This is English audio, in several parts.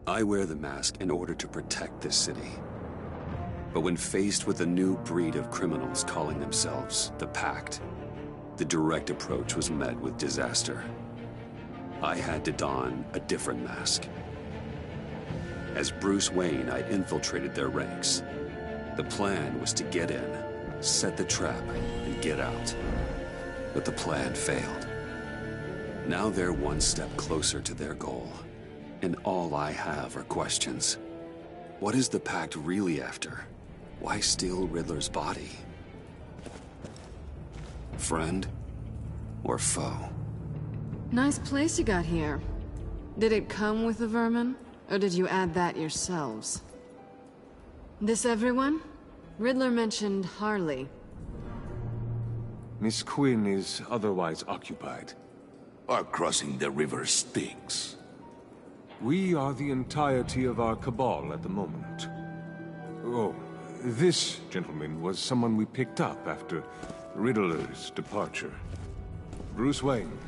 I wear the mask in order to protect this city. But when faced with a new breed of criminals calling themselves the Pact, the direct approach was met with disaster. I had to don a different mask. As Bruce Wayne, I infiltrated their ranks. The plan was to get in, set the trap, and get out. But the plan failed. Now they're one step closer to their goal. And all I have are questions. What is the Pact really after? Why steal Riddler's body? Friend or foe? Nice place you got here. Did it come with the vermin? Or did you add that yourselves? This everyone? Riddler mentioned Harley. Miss Quinn is otherwise occupied. Are crossing the river Styx. We are the entirety of our cabal at the moment. Oh, this gentleman was someone we picked up after Riddler's departure. Bruce Wayne.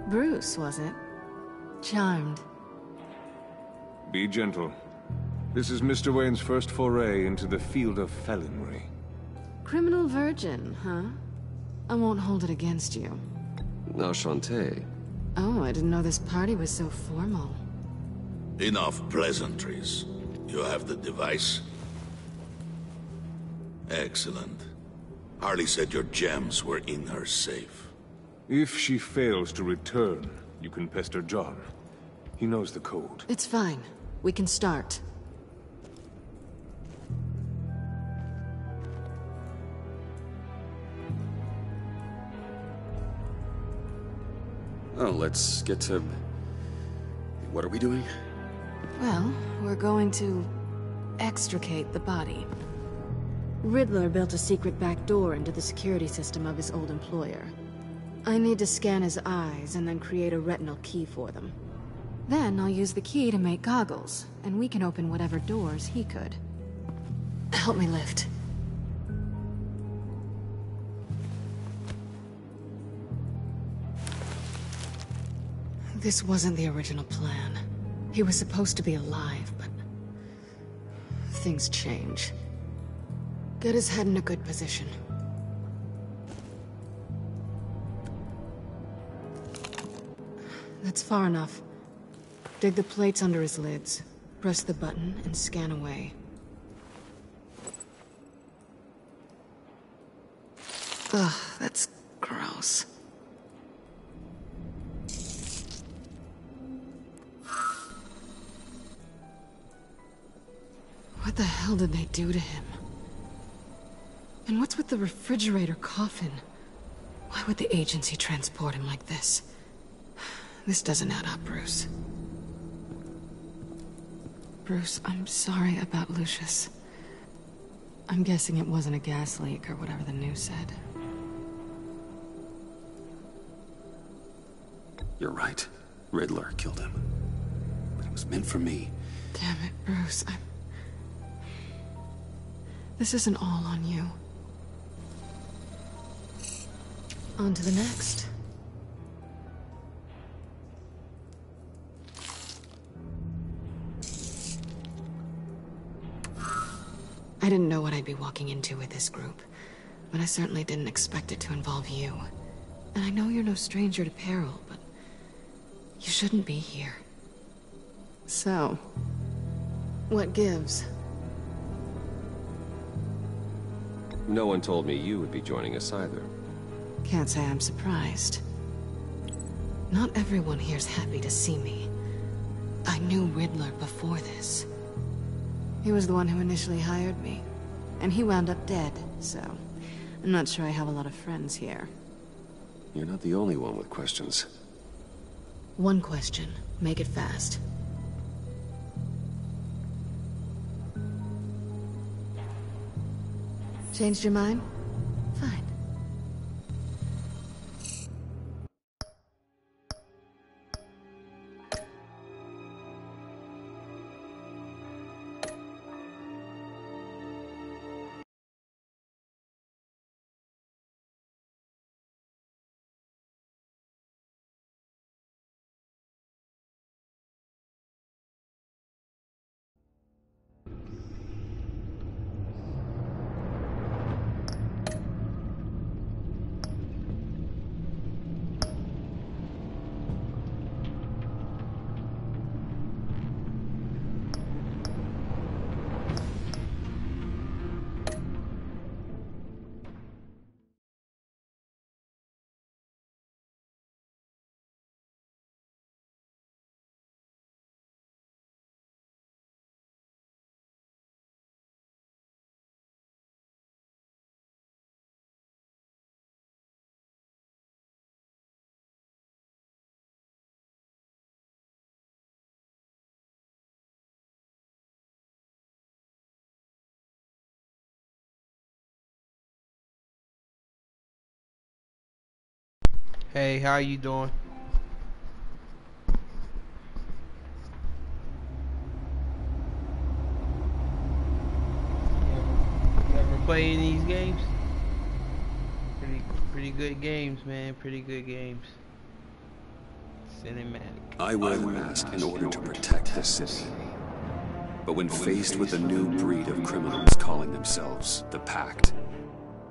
Bruce, was it? Charmed. Be gentle. This is Mr. Wayne's first foray into the field of felonry. Criminal virgin, huh? I won't hold it against you. Enchanté. Oh, I didn't know this party was so formal. Enough pleasantries. You have the device? Excellent. Harley said your gems were in her safe. If she fails to return, you can pester John. He knows the code. It's fine. We can start. Oh, let's get to... What are we doing? Well, we're going to extricate the body. Riddler built a secret back door into the security system of his old employer. I need to scan his eyes and then create a retinal key for them. Then I'll use the key to make goggles, and we can open whatever doors he could. Help me lift. This wasn't the original plan. He was supposed to be alive, but... things change. Get his head in a good position. That's far enough. Dig the plates under his lids. Press the button and scan away. Ugh, that's gross. What the hell did they do to him? And what's with the refrigerator coffin? Why would the agency transport him like this? This doesn't add up, Bruce. Bruce, I'm sorry about Lucius. I'm guessing it wasn't a gas leak or whatever the news said. You're right. Riddler killed him. But it was meant for me. Damn it, Bruce. This isn't all on you. On to the next. I didn't know what I'd be walking into with this group, but I certainly didn't expect it to involve you. And I know you're no stranger to peril, but you shouldn't be here. So, what gives? No one told me you would be joining us either. Can't say I'm surprised. Not everyone here's happy to see me. I knew Riddler before this. He was the one who initially hired me. And he wound up dead, so... I'm not sure I have a lot of friends here. You're not the only one with questions. One question. Make it fast. Changed your mind? Fine. Hey, how you doing? You ever play any of these games? Pretty good games, man. Pretty good games. Cinematic. I wear the mask in order to protect this city. But when faced with a new breed of criminals calling themselves the Pact,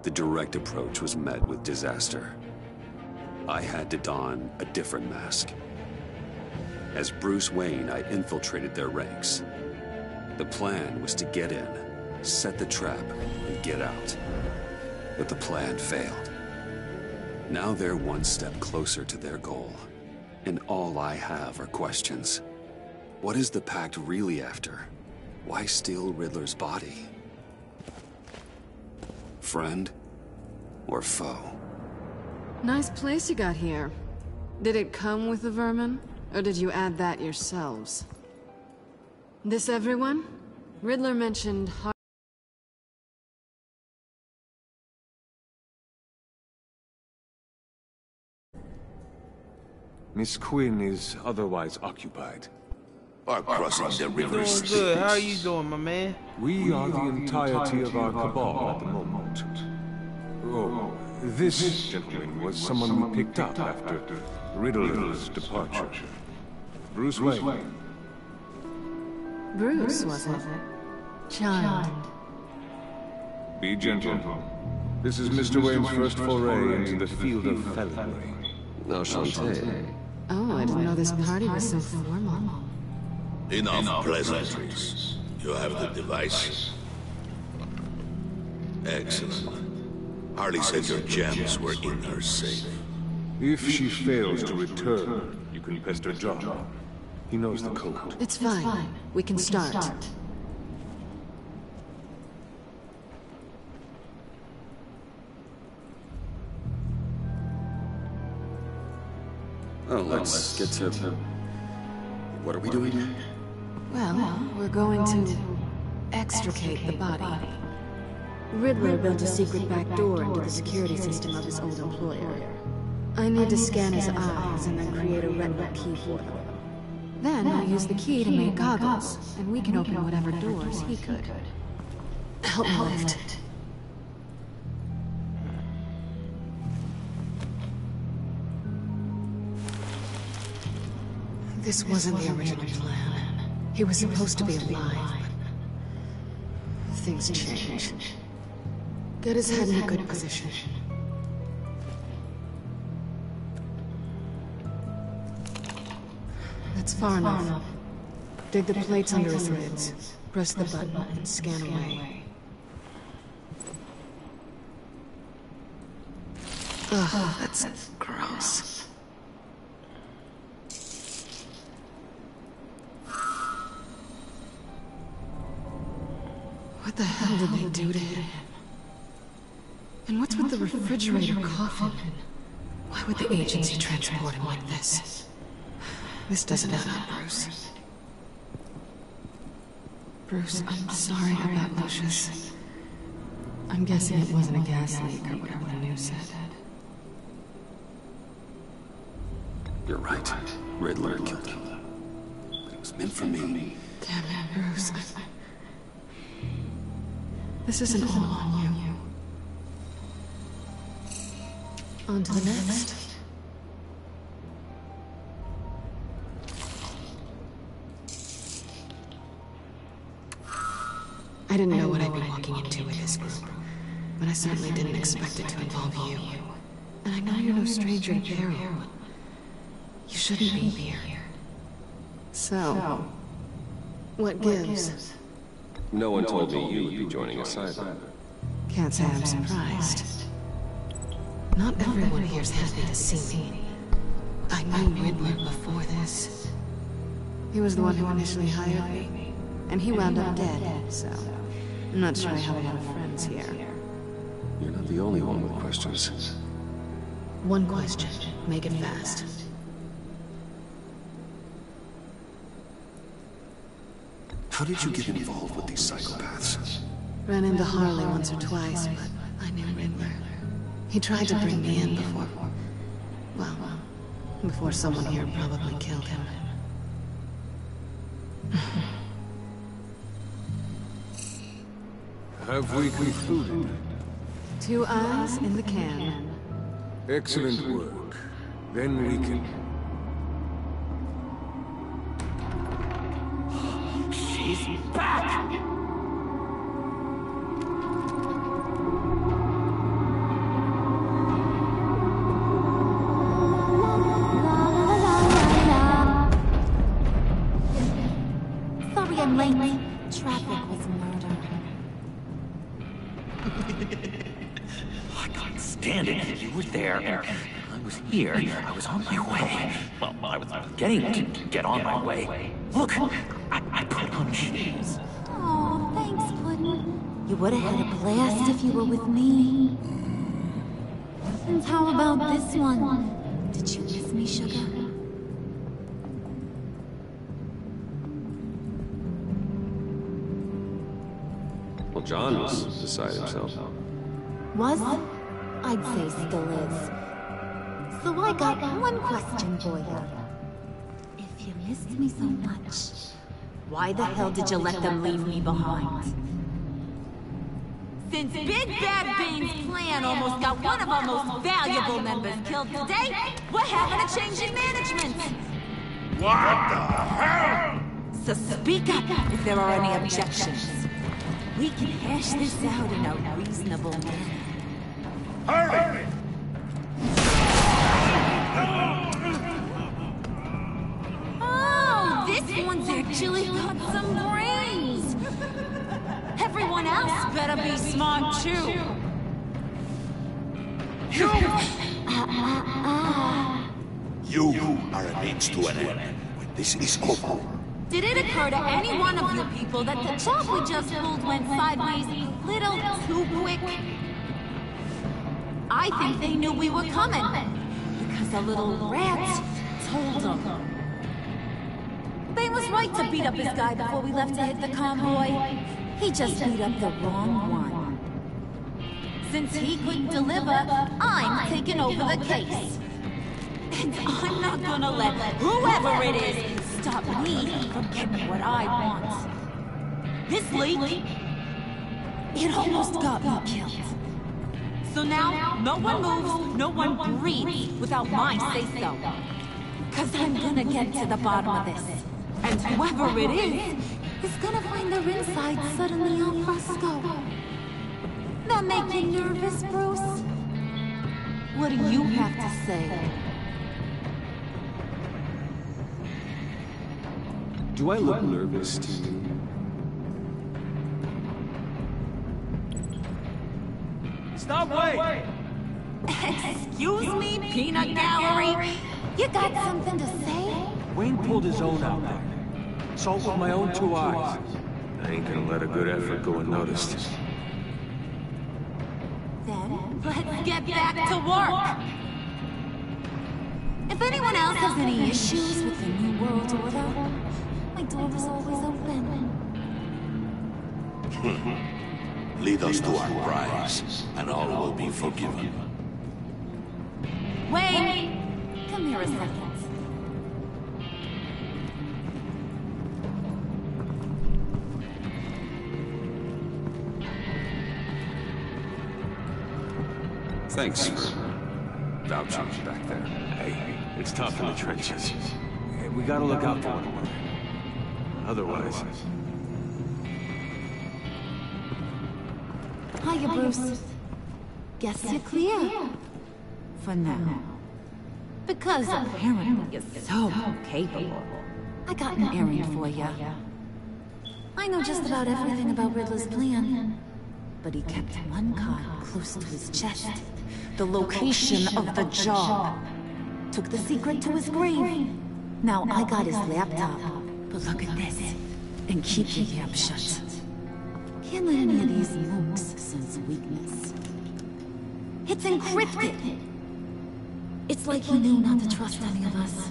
the direct approach was met with disaster. I had to don a different mask. As Bruce Wayne, I infiltrated their ranks. The plan was to get in, set the trap, and get out. But the plan failed. Now they're one step closer to their goal. And all I have are questions. What is the Pact really after? Why steal Riddler's body? Friend or foe? Nice place you got here. Did it come with the vermin? Or did you add that yourselves? This everyone? Riddler mentioned Miss Quinn is otherwise occupied. Are crossing the Doing rivers. good. How you doing, my man? We are the entirety of our cabal at the moment. Oh, this gentleman was someone we picked up after Riddler's departure. Bruce Wayne. Bruce, was it? Charmed. Be gentle. This is Mr. Wayne's first foray into the field of felonry. Now, Shantae. Oh, I didn't know this party was so formal. Enough pleasantries. You have the device. Excellent. Harley said your gems were in her safe. If she fails to return, you can pester John. He knows the code. It's fine. We can start. Oh, let's get to... What are we doing? Well, we're going to extricate the body. Riddler built a secret back door into the security system of his old employer. I need to scan his eyes and then create a retinal key for them. Then I'll use the key to make goggles, and we can open whatever doors he could. Help me lift. This wasn't the original plan. He was supposed to be alive, but things changed. Get his head in a good position. That's far enough. Dig the plates under his ribs. Press the button and scan away. Ugh, that's gross. What the hell did they do to him? And what's with the refrigerator coffin? Why would the agency transport him like this? This doesn't add up, Bruce. Bruce, I'm sorry about Lucius. I'm guessing it wasn't a gas leak or whatever the news said. You're right. Riddler killed him. But it was meant for me. Damn it, Bruce. This isn't all on you. On to the next. I didn't know what I'd be walking into with this group, but I certainly didn't expect it to involve you. And I know you're no stranger to burial, but you shouldn't be here. So, what gives? No one told me you would be joining us either. Can't say I'm surprised. Not everyone here's happy to see me. I knew Riddler before this. He was the one who initially hired me, and he wound up dead, so I'm not sure I have a lot of friends here. You're not the only one with questions. One question. Make it fast. How did you get involved with these psychopaths? Ran into Harley once or twice, but I knew Riddler. He tried to bring me in before. Well, before someone here probably killed him. Have we concluded? 2 eyes in the can. Excellent work. Then we can... She's back! Sorry I'm late. Traffic was murder. I couldn't stand it. You were there, and I was here. I was on my way. Well, I was getting to get on my way. Look, I put on shoes. Oh, thanks, Puddin'. You would have had a blast if you were with me. And how about this one? Did you miss me, sugar? Well, John was beside himself. Was? I'd say still is. So I got one question for you. If you missed me so much, why the hell did you let them leave me behind? Since Big Bad Bane's plan almost got one of our most valuable members killed today, we're having a change in management. What the hell? So speak up if there are any objections. We can hash this out in a reasonable manner. Hurry! Oh, this one's actually got some brains. Everyone else better be smart too. You are a means to an end. When this is over. Did it occur to any one of you people that the job we just pulled went sideways a little too quick? I think they knew we were coming, because a little rat told them. Bane was right to beat up his guy before we left to hit the convoy. He just beat up the wrong one. Since he couldn't deliver, I'm taking over the case. And I'm not gonna let whoever it is stop me from getting what I want. This leak, it almost got me killed. So now, no one moves, no one breathes without my say-so. Cause I'm gonna get to the bottom of this. And whoever it is gonna find their inside suddenly al fresco. That make you nervous, Bruce? What do you have to say? Do I look nervous to you? Stop, wait! Excuse me, Peanut Gallery? You got something to say? Wayne pulled his own out there. Saw it with my own 2 eyes. I ain't gonna let a good effort go unnoticed. Then, let's get back to work! If anyone else has any issues with the New World Order, my door is always open. Lead us to our prize, and all will be forgiven. Wait! Come here a second. Thanks for vouching back there. Hey, it's tough in the trenches. Hey, we gotta look out for one another. Otherwise... Hiya, Bruce. Guess you're clear. For now. Because apparently you're so capable. I got an errand for you. I know just about everything about Riddler's plan. But he kept one card close to his chest. The location of the job. Took the secret to his grave. Now I got his laptop. But look at this. And keep your yap shut. Can't let any of these mooks sense weakness. It's encrypted. It's like he knew not to trust any of us.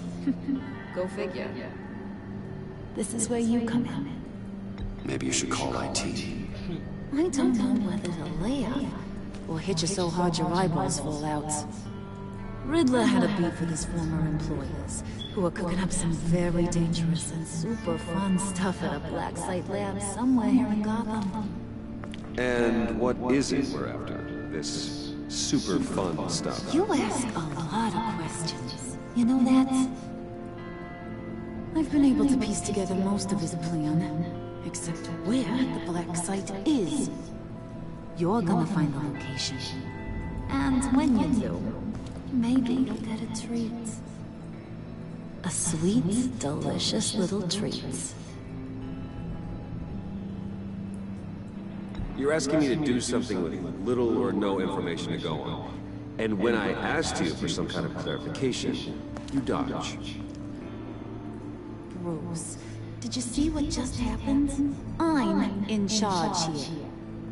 Go figure. This is where you come in. Maybe you should call IT. I don't know whether to lay off or hit you so hard your eyeballs fall out. Riddler had a beef with his former employers, who were cooking up some very dangerous and super fun stuff at a black site lab somewhere here in Gotham. And what is it we're after? This super fun stuff? You ask a lot of questions. You know that? I've been able to piece together most of his plan, except where the black site is. You're gonna find the location. And when you do, maybe you'll get a treat. A sweet, delicious little treat. You're asking me to do something with little or no information to go on. And when I asked you for some kind of clarification, you dodge. Bruce, did you see what just happened? I'm in charge here.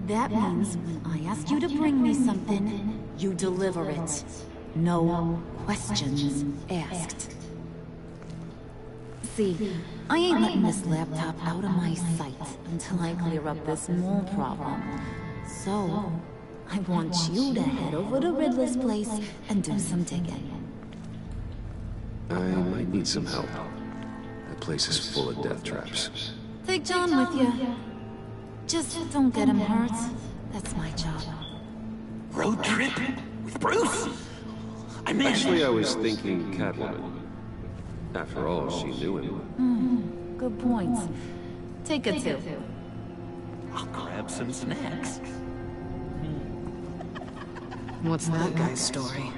That means when I ask you to bring me something, you deliver it. No questions asked. See, I ain't letting this laptop out of my sight until I clear up this mole problem. So, I want you to head over to Riddler's place and do some digging. I might need some help. That place is full of death traps. Take John with you. Just don't get him hurt. That's my job. Road trip? With Bruce? I'm in. Actually, I was thinking Catwoman. After all, she knew him. Good point. Take it too. I'll grab some snacks. What's that guy's story?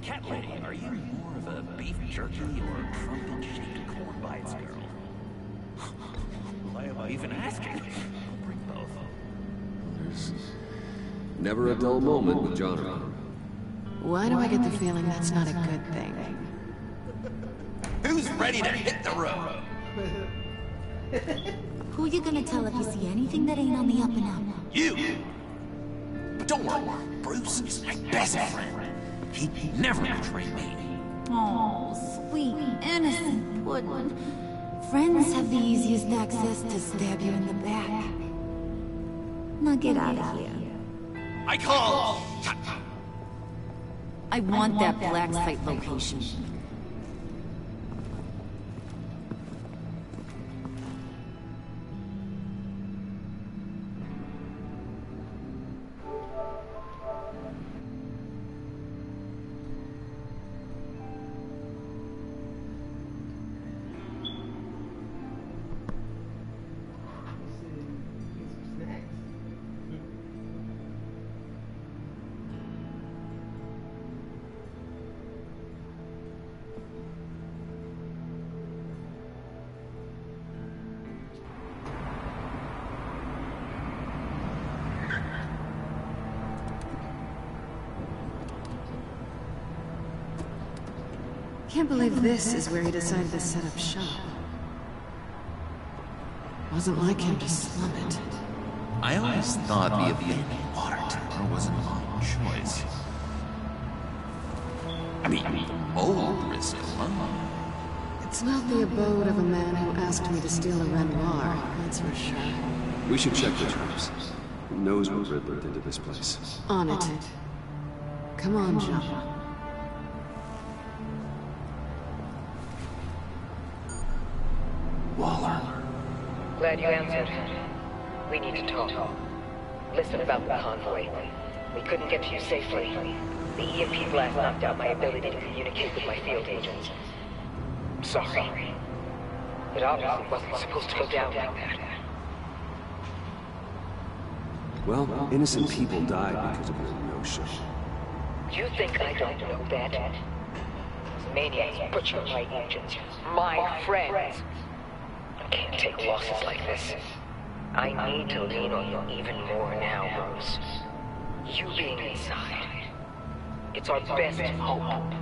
Cat lady, are you more of a beef jerky or trumpet-shaped corn bites girl? Why am I even asking? I'll bring both. There's never a dull moment with John around. Why do I get the feeling that's not a good thing? Who's ready to hit the road? Who you gonna tell if you see anything that ain't on the up and up? You! But don't worry, Bruce is my best friend. He never betrayed me. Oh, sweet, innocent Woodland. Friends have the easiest access to stab you in the back. Now get out of here. I call! I want that black site location. Can't believe this is where he decided to set up shop. Wasn't like him to slum it. I always thought the abandoned water tower was an odd choice. I mean, old Briscoe, huh? It's not the abode of a man who asked me to steal a Renoir, that's for sure. We should check the traps. Who knows what Riddler did to this place? On it. Come on, John. Waller. Glad you answered. We need to talk. Listen about the convoy. We couldn't get to you safely. The EMP blast knocked out my ability to communicate with my field agents. I'm sorry. It obviously wasn't supposed to go down like that. Well, innocent people died because of your no-show. You think I don't know that? Maniacs butcher my agents, my friends. I can't take losses like this. I need to lean on you even more now, Bruce. You being inside. It's our best hope.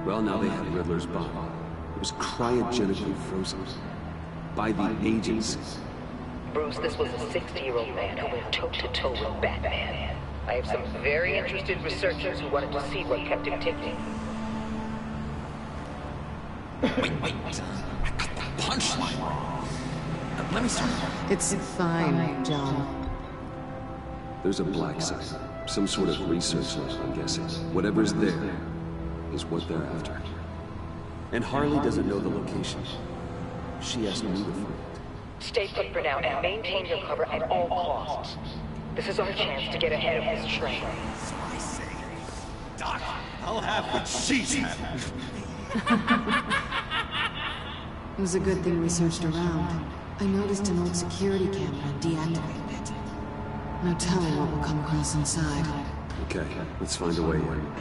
Well, now they have Riddler's body. It was cryogenically frozen. By the agency. Bruce, this was a 60-year-old man who went toe-to-toe with Batman. I have some very interested researchers who wanted to see what kept him ticking. Wait. I got the punchline wrong. Let me start. It's fine, John. There's a black site Some sort of research lab, I'm guessing. Whatever's there is what they're after. And Harley doesn't know the location. She asked me to find it. Stay put for now and maintain your cover at all costs. This is our chance to get ahead of this train. Doc, I'll have what she's having. It was a good thing we searched around. I noticed an old security camera and deactivated it. No telling what will come across inside. Okay, let's find a way in.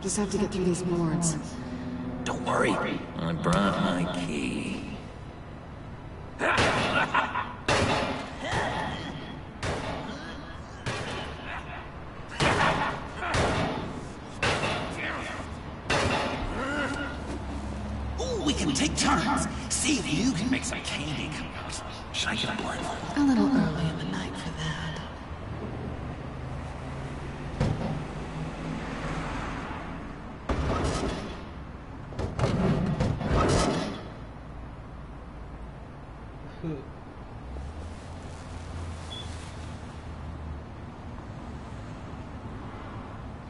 Just have to get through these boards. Don't worry, I brought my key. Ooh, we can take turns. See if you can make some candy come out. Should I get aboard? A little early in the night for that.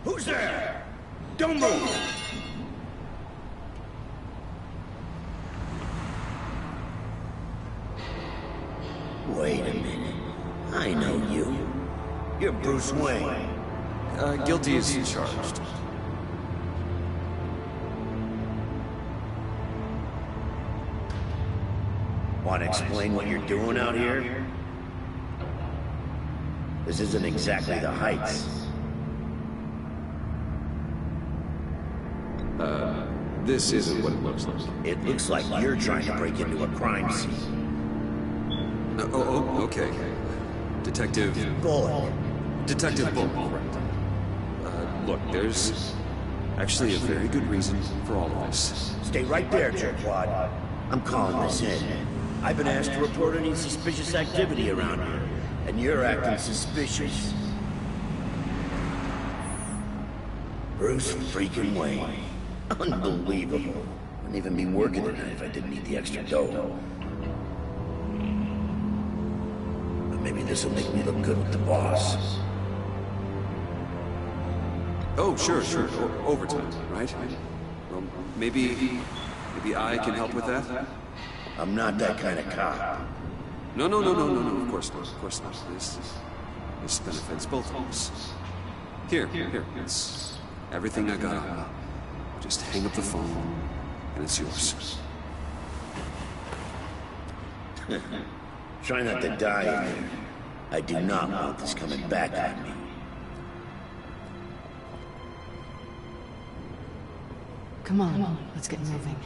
Who's there? Don't move! Wait a minute. I know you. You're Bruce Wayne. Guilty as charged. Want to explain what you're doing out here? This isn't exactly the Heights. This isn't what it looks like. It looks like you're trying to break into a crime scene. Okay. Detective... Bullock. Detective Bullock, correct. Look, there's actually a very good reason for all of this. Stay right there, Jerkwad. I'm calling this in. I've been asked to report any suspicious activity around here, and you're acting suspicious. Bruce freaking Wayne. Unbelievable. Wouldn't even be working tonight if I didn't need the extra dough. But maybe this will make me look good with the boss. Oh, sure. Overtime, right? Well, maybe I can help with that? I'm not that kind of cop. No, of course not. This benefits both of us. Here, it's everything I got on me. Just hang up the phone, and it's yours. Try not to die in there. I do not want this coming back on me. Come on, let's get moving.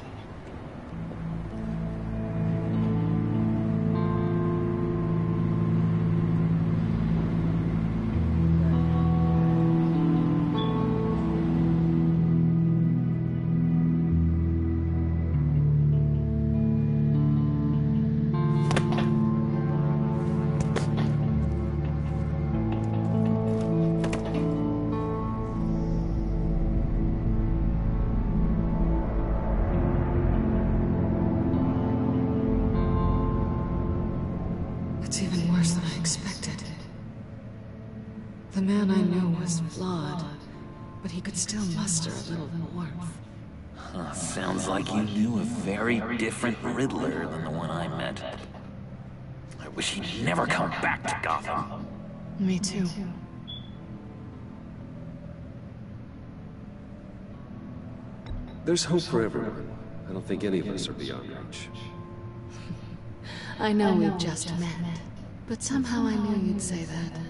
It's even worse than I expected. The man I knew was flawed, but he could still muster a little warmth. Sounds like you knew a very different Riddler than the one I met. I wish he'd never come back to Gotham. Me too. There's hope for everyone. I don't think any of us are beyond reach. I know we've just met, but somehow I knew you'd say that.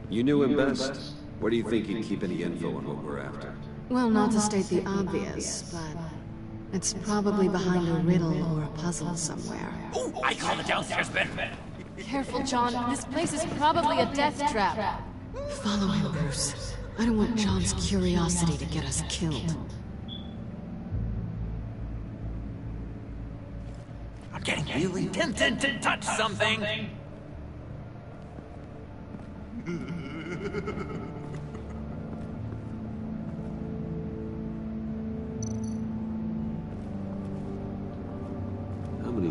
You knew him best. Where do you think he'd keep any info on what we're after? Well, not to state the obvious, but it's probably behind a riddle or a puzzle somewhere. Ooh, I call the downstairs bedroom. Careful, John. This place is probably a death trap. Follow him, Bruce. I don't want John's curiosity to get us killed. I'm getting really tempted to touch something.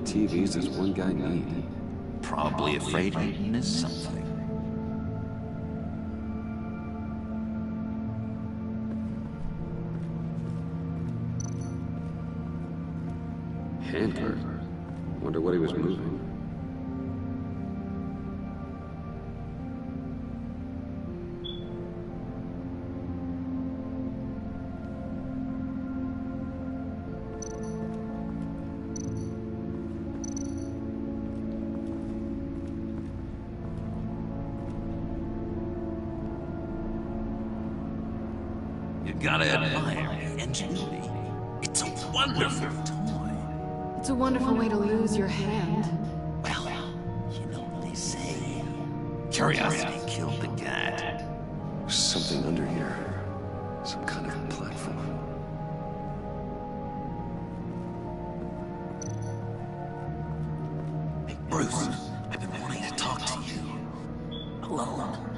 TVs does one guy need? Probably afraid he missed something. Handler? Wonder what he was moving. You gotta admire the ingenuity. It's a wonderful toy. It's a wonderful way to lose your hand. Well, you know what they say. Curiosity killed the cat. There's something under here. Some kind of platform. Hey, Bruce, I've been wanting to talk to you. Alone.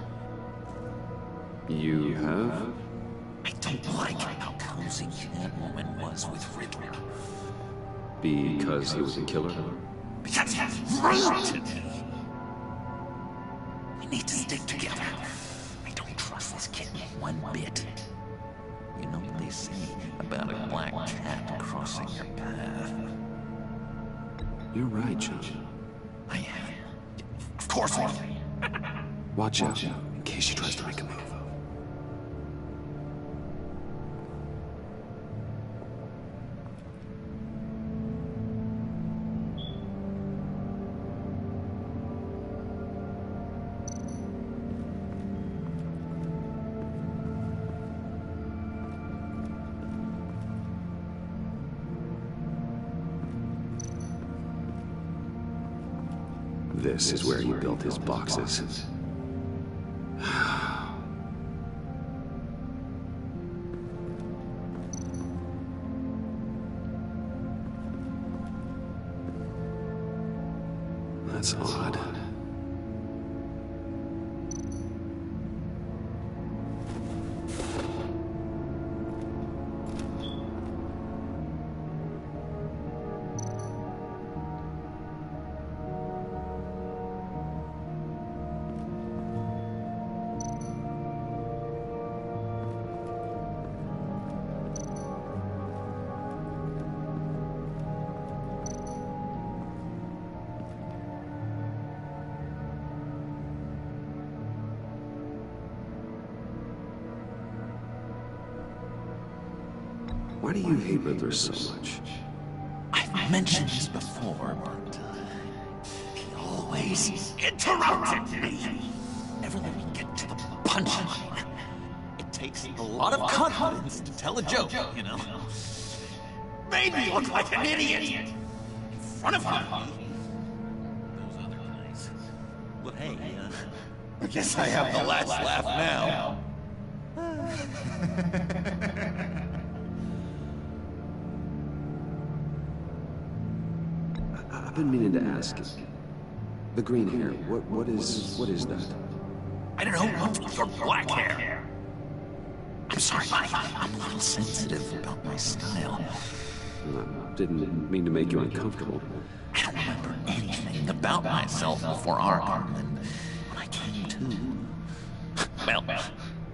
You have? I don't like how cozy Catwoman was with Riddler. Because he was a killer? Because he's rude to me. We need to stick together. I don't trust this kid one bit. You know what they say about a black cat crossing your path? You're right, John. I am. Of course I am. Watch out, in case she tries to make a move. This is where he built his boxes. That's odd. Why do you hate Riddler so much? I've mentioned this before, but he always interrupted me. Never let me get to the punchline. It takes a lot of confidence to tell a joke, you know? Made me look like an idiot in front of Harvey. Those other guys. But hey, I guess I have the last laugh now. I've been meaning to ask you. The green hair, what is that? I don't know what's your black hair. I'm sorry, buddy. I'm a little sensitive about my style. I didn't mean to make you uncomfortable. I don't remember anything about myself before Arkham, and when I came to... Well,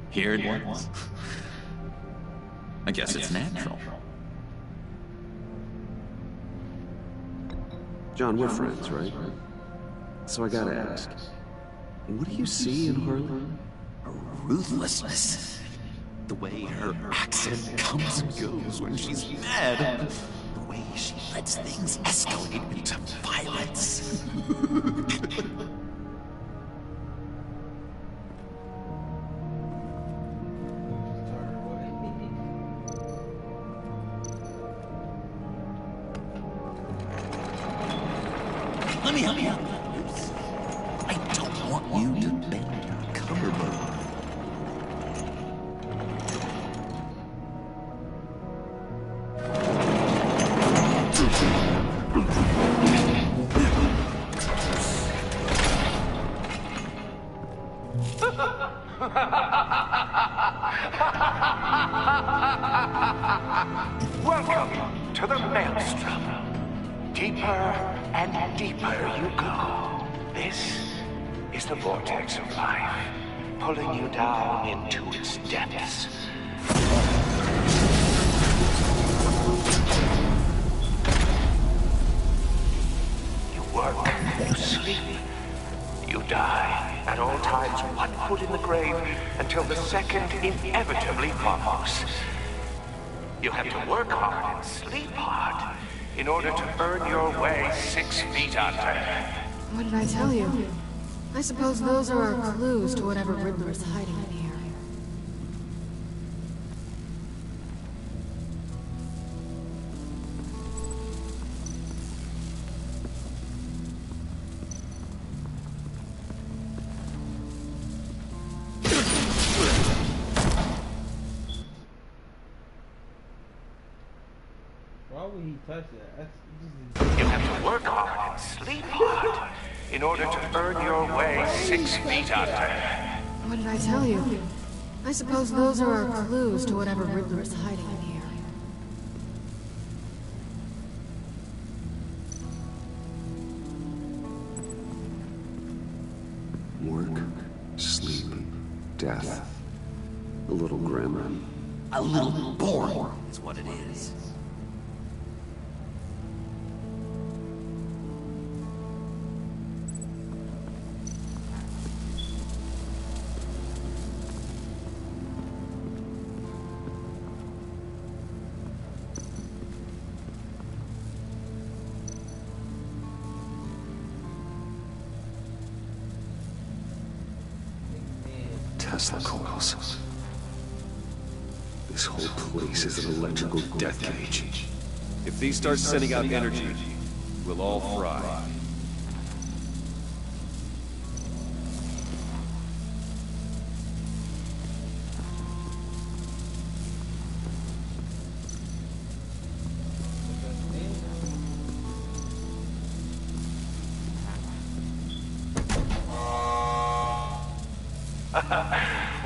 here it was. I guess it's natural. John, we're friends, right? So I gotta ask, what do you see in Harley? Her ruthlessness. The way her accent comes and goes when she's mad. The way she lets things escalate into violence. Let me help you out. I don't want you to bend your collarbone. Welcome to the Maelstrom. Deeper and deeper you go. This is the vortex of life, pulling you down into its depths. You work, you sleep, you die. At all times, one foot in the grave until the second inevitably follows. You have to work hard and sleep hard in order to earn your way 6 feet under. What did I tell you? I suppose those are our clues to whatever Riddler is hiding in here. Why would he touch that? You have to work hard and sleep hard in order to earn your way 6 feet under. What did I tell you? I suppose those are our clues to whatever Riddler is hiding in here. Work, sleep, death. A little grim. A little boring is what it is. Tesla coils. This whole place is an electrical death cage. If these start sending out energy, we'll all fry.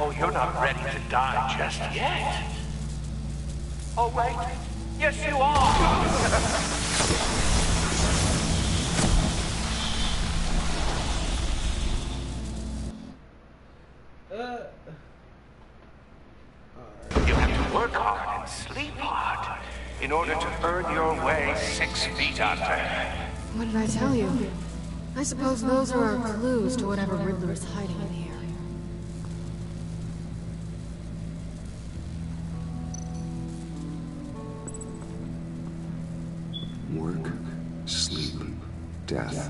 Oh, you're not ready to die just yet. Oh, wait. Yes, you are. You have to work hard and sleep hard in order to earn your way 6 feet under. What did I tell you? I suppose those are our clues to whatever Riddler is hiding in here. Work, sleep, death.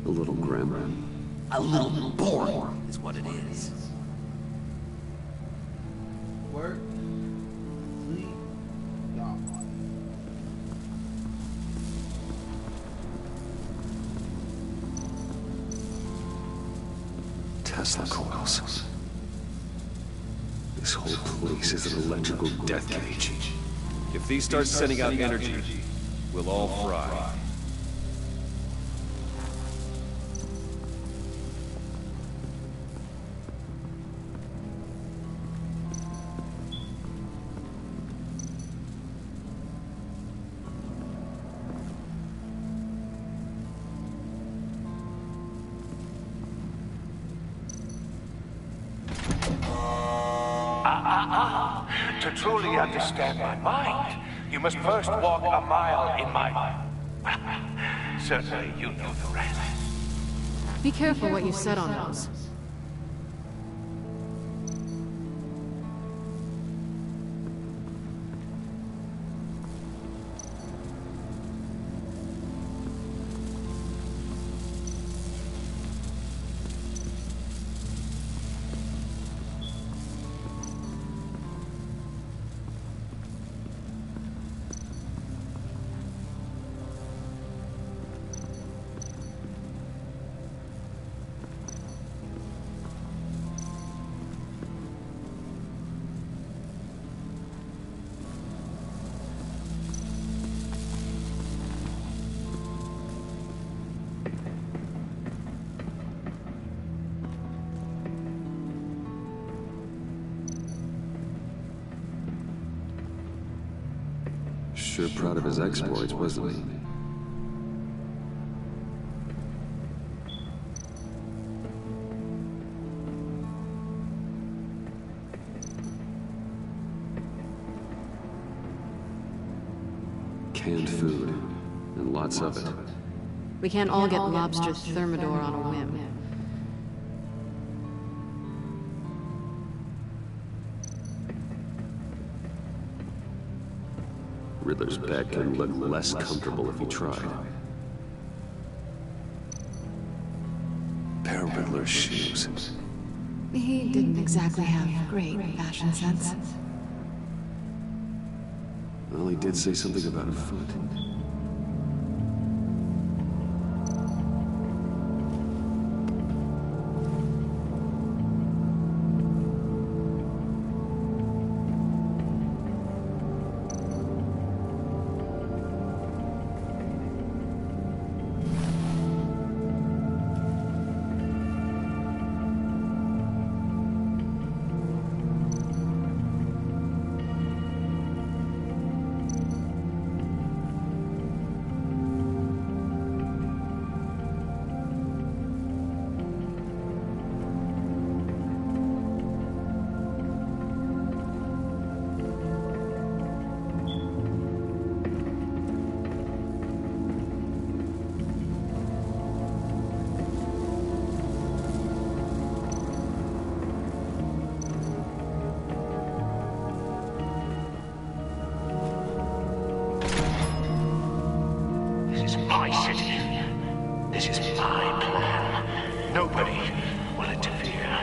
A little grim. A little boring is what it is. Work, sleep, die. Tesla coils. This whole place is an electrical death cage. If these start sending out energy, we'll all fry. To truly understand my mind, you must first walk a mile in my... Certainly, you know the rest. Be careful what you said on those. Sure proud of his exploits, wasn't he? canned food, and lots of it. We can't all get lobster thermidor on a whim. Riddler's bed can look less comfortable if he tried. Pair of Riddler's shoes. He didn't exactly have great fashion sense. Well, he did say something about a foot. My city. This is my plan. Nobody will interfere.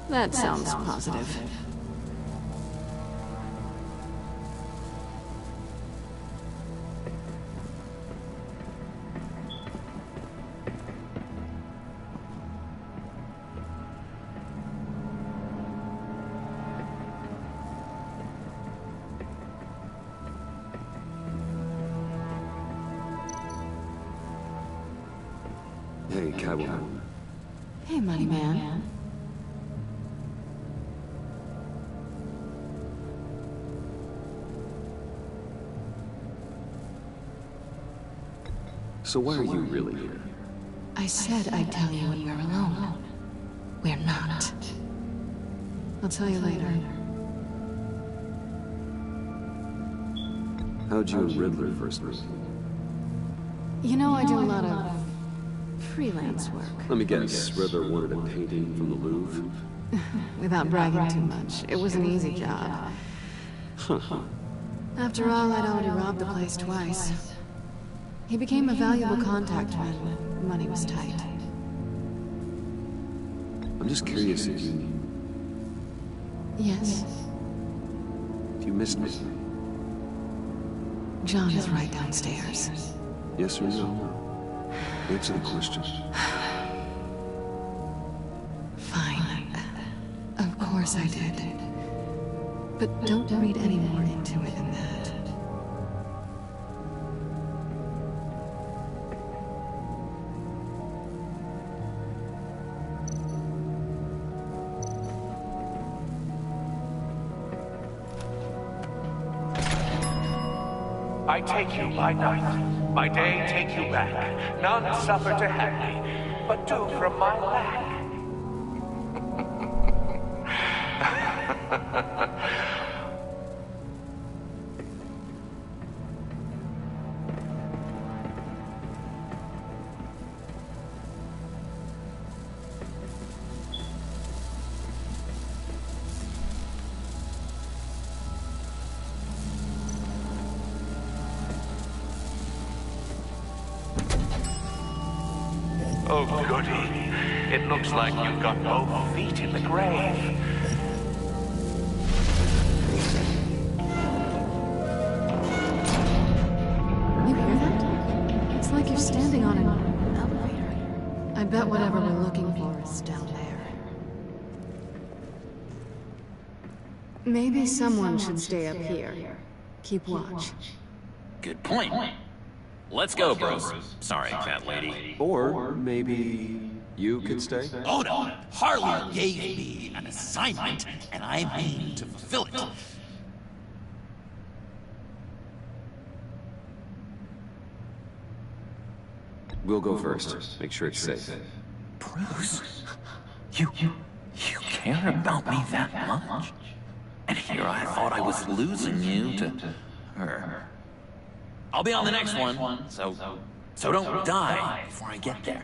That sounds positive. Hey, Catwoman. Hey, Money Man. So why are you really here? I said I'd tell you when we're alone. We're not. I'll tell you later. How'd you and Riddler first meet? You know, I do a lot of freelance work. Let me guess, Riddler wanted a painting from the Louvre? Without bragging too much, it was an easy job. Huh. After all, I'd already robbed the place twice. He became a valuable contact when money was tight. I'm just curious if you... Yes? If you missed me. John is right downstairs. Yes or no? Answer the question. Fine. Of course I did. But don't read any more into it than that. I take you by night, by day take you back. None suffer to have me, but do from my lack. Oh, goody. It looks like you've got both feet in the grave. You hear that? It's like you're standing on an elevator. I bet whatever we're looking for is down there. Maybe someone should stay up here. Keep watch. Good point. Let's go, bros. Sorry, cat lady. Or maybe you could stay? Oh no, Harley gave me an assignment, and I aim to fulfill it. We'll go first. Make sure it's safe. Bruce, you can't. care about me that much? And here I thought I was losing you to her. I'll be on the next one, so don't die before I get there.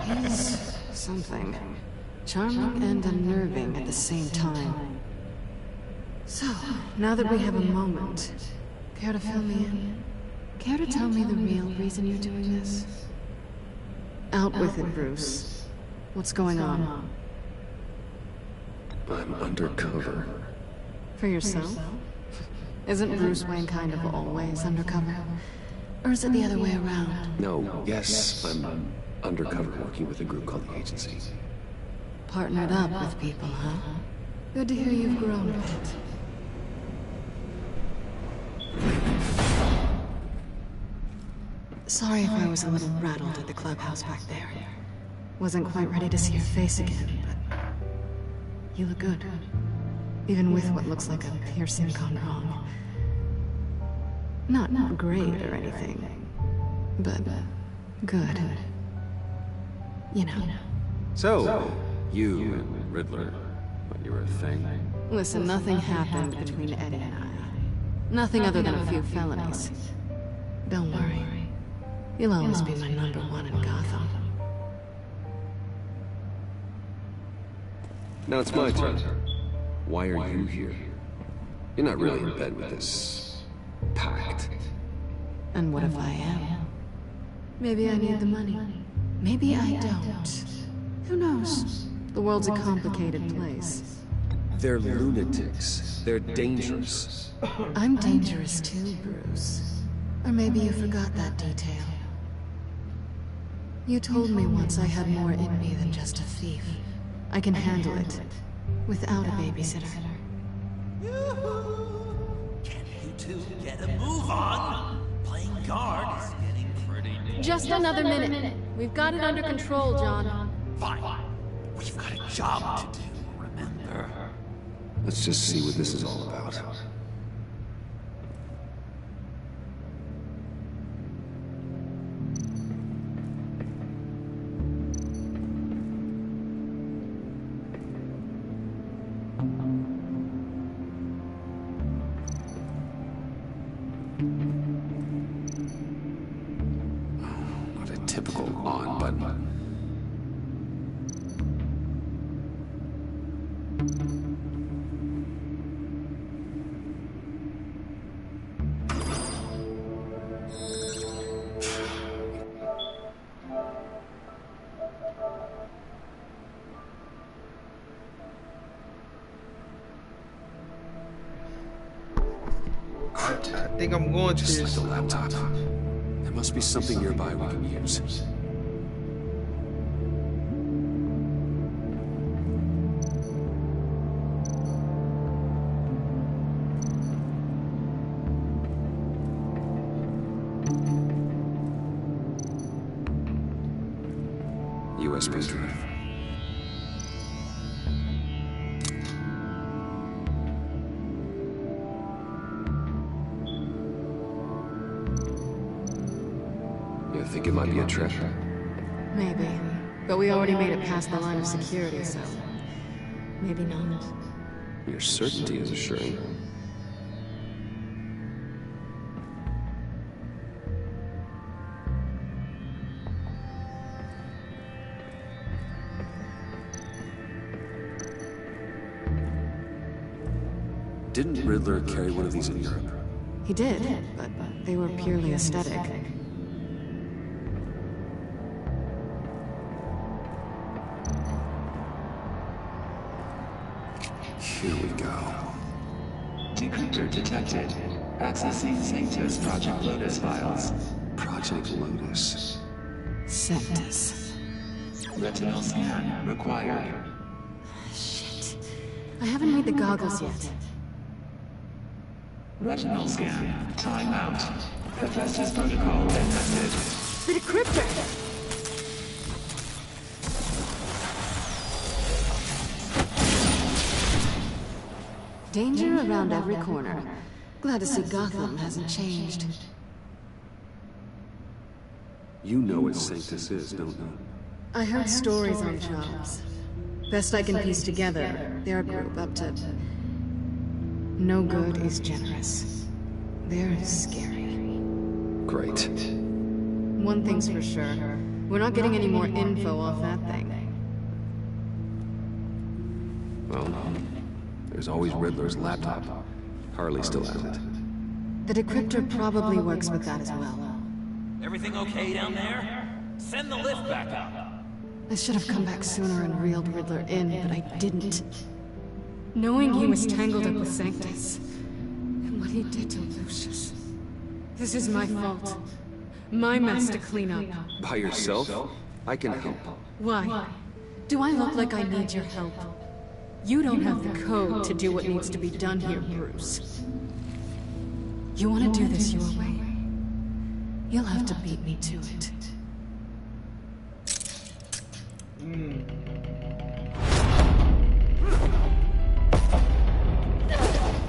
He's something. Charming and unnerving at the same time. So, now that we have a moment, care to fill me in? Care to tell me the real reason you're doing this? Out with it, Bruce. What's going on? I'm undercover. For yourself? Isn't Bruce Wayne kind of always undercover? Or is it the other way around? No, yes, I'm undercover working with a group called the Agency. Partnered up with people, huh? Good to hear you've grown a bit. Sorry if I was a little rattled at the clubhouse back there. Wasn't quite ready to see your face again, but you look good. Even with what looks like a piercing gone wrong. Not great or anything, but good. You know. So, you and Riddler, what, you were a thing? Listen, nothing happened between Eddie and I. Nothing other than a few felonies. Don't worry. You'll always be my #1 in Gotham. Now it's my turn. Why are you here? You're not really in bed with this pact. And what if I am? Maybe I need the money. Maybe I don't. Who knows? The world's a complicated place. They're lunatics. They're dangerous. I'm dangerous too, Bruce. Or maybe you forgot that detail. You told me once I had more in me than just a thief. I can handle it. Without a babysitter. Can you two get a move on? Playing guard is getting pretty... Just another minute. We've got it under control, John. Fine. We've got a job to do, remember? Let's just see what this is all about. Not a typical on button. I think I'm going to Just like this. the laptop. There must be something nearby we can use. USB drive. You think it might be a trap? Maybe. But we already made it past the line of security, so... maybe not. Your certainty is assuring. Didn't Riddler carry one of these in Europe? He did, but they were purely aesthetic. Here we go. Decryptor detected. Accessing Sanctus Project Lotus files. Project Lotus. Sanctus. Retinal scan required. Shit. I haven't made the goggles yet. Retinal scan. Time out. Hephaestus protocol detected. The decryptor! Danger around every corner. Glad to see Gotham hasn't changed. You know what Sanctus is, don't you? I heard stories on jobs. Best I can piece together, their group up to... No good is generous. They're scary. Great. One thing's for sure. We're not getting any more info off that thing. Well, there's always Riddler's laptop. Harley still has it. The decryptor probably works with that as well. Everything okay down there? Send the lift back up. I should have come back sooner and reeled Riddler in, but I didn't. Knowing he was tangled up with Sanctus, and what he did to Lucius. This is my fault. My mess to clean up. By yourself? I can help. Why? Do I look like I need your help? You don't have the code to do what needs to be done here, Bruce. You want to do this your way? You'll have to beat me to it.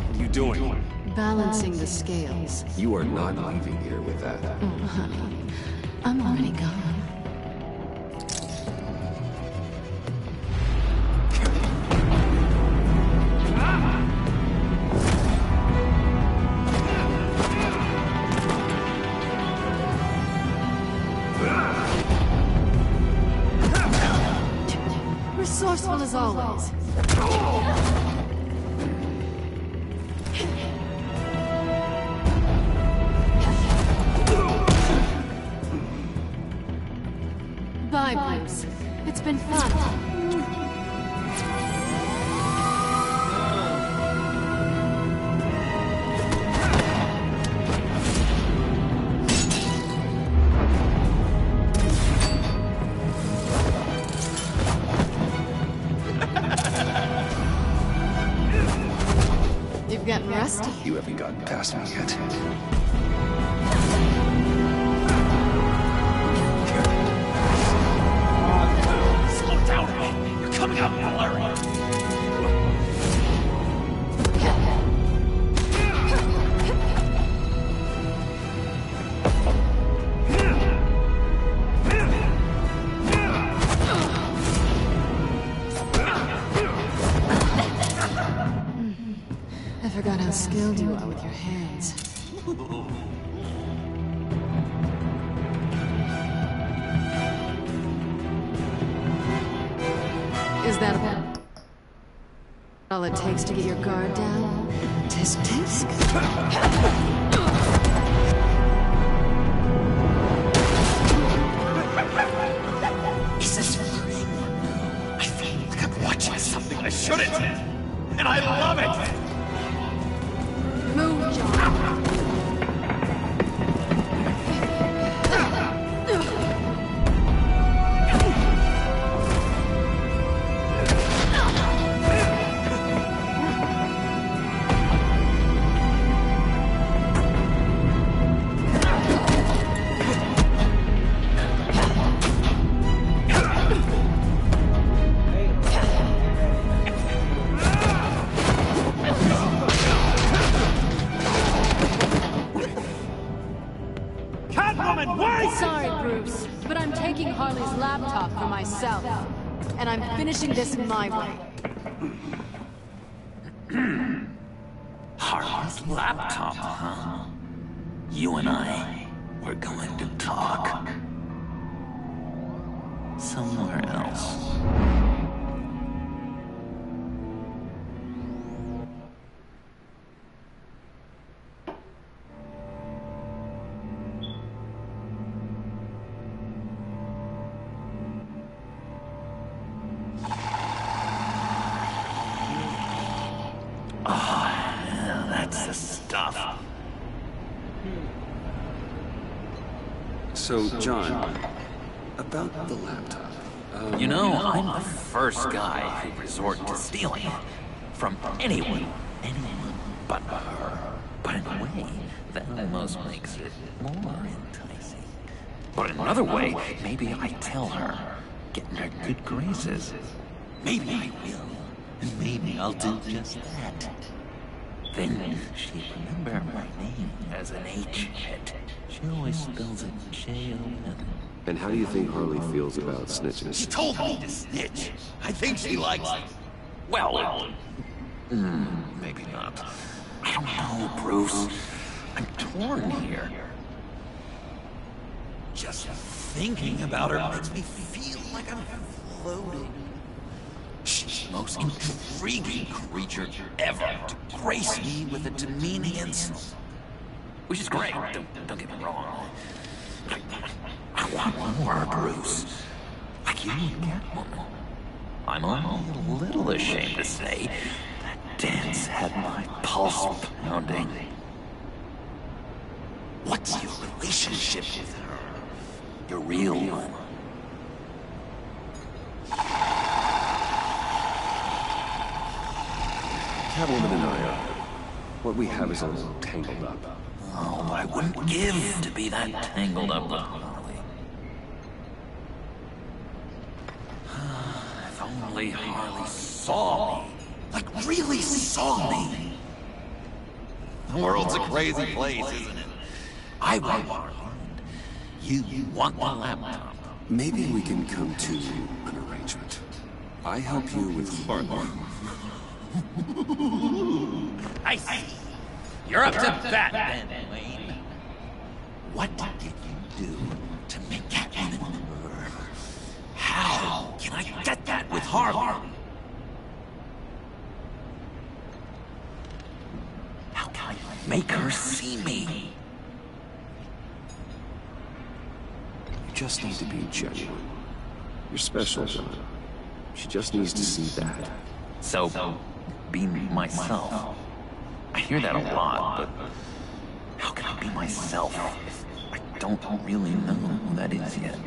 What are you doing? Balancing the scales. You are not leaving here with that. Oh, honey. I'm already gone. Resourceful as always. Bye, Bruce. It's been fun. You've gotten rusty. You haven't gotten past me yet. Slow down. You're coming out blurry. I forgot how skilled you are with your hands. Is that all it takes to get your guard down? Tisk tisk. Is this real? I feel like I'm watching something I shouldn't. And I love it. Move, John. Sorry, Bruce, but I'm taking Harley's laptop for myself. And I'm finishing this my way. Harley's laptop, huh? You and I, we're going to talk. Somewhere else. So, John, about the laptop. You know, I'm the first guy who resorted to stealing from anyone but her. But in a way, that almost makes it more enticing. But in another way, maybe I tell her, get in her good graces. Maybe I will, and maybe I'll do just that. Then she'd remember my name as an H-head. She always spells it J-O-N. And how do you think Harley feels about snitching? She told me to snitch. I think she likes it. Well, maybe not. I don't know, Bruce. I'm torn here. Just thinking about her makes me feel like I'm floating. She's the most intriguing creature ever to grace me with a demeaning insult. Which is great, don't get me wrong. I want more, Bruce. Like you and Catwoman. I'm only a little ashamed to say that dance had my pulse pounding. What's your relationship with her? Your real one. Catwoman and I are... What we have is all tangled up. Oh, I wouldn't give to be that tangled up with Harley. If only Harley saw me. Like, really saw me. The world's a crazy place, isn't it? I want Harley. You want the laptop. Maybe we can come to an arrangement. I help you with Harley. I see. You're up to bat then, Wayne. What did you do to make Catwoman murder? How can I get that with Harley? How can I make her see me? You just need to be genuine. You're special, John. She just needs to see that. So, be myself. I hear that a lot, but how can I be myself if I don't really know who that is yet?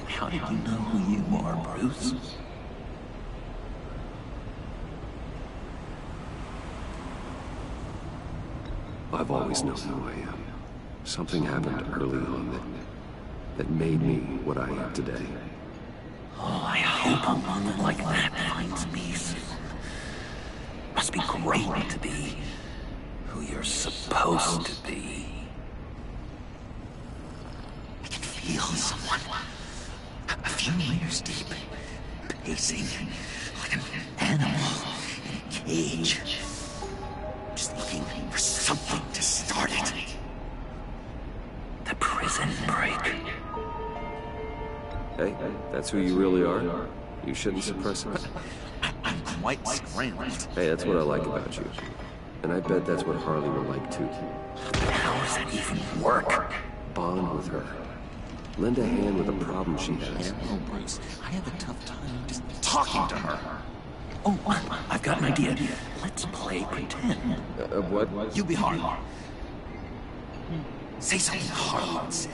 How did you know who you are, Bruce? I've always known who I am. Something happened early on that made me what I am today. Oh, I hope a moment like that finds me soon. Must be great to be who you're supposed to be. I can feel someone a few meters deep, pacing like an animal in a cage. Just looking for something to start it. The prison break. Hey, that's who you really are? You shouldn't suppress it. I'm quite scrambled. Hey, that's what I like about you. And I bet that's what Harley will like too. How does that even work? Bond with her. Lend a hand with a problem she has. Oh, Bruce, I have a tough time just talking to her. Oh, I've got an idea. Let's play pretend. What? You be Harley. Say something Harley would say.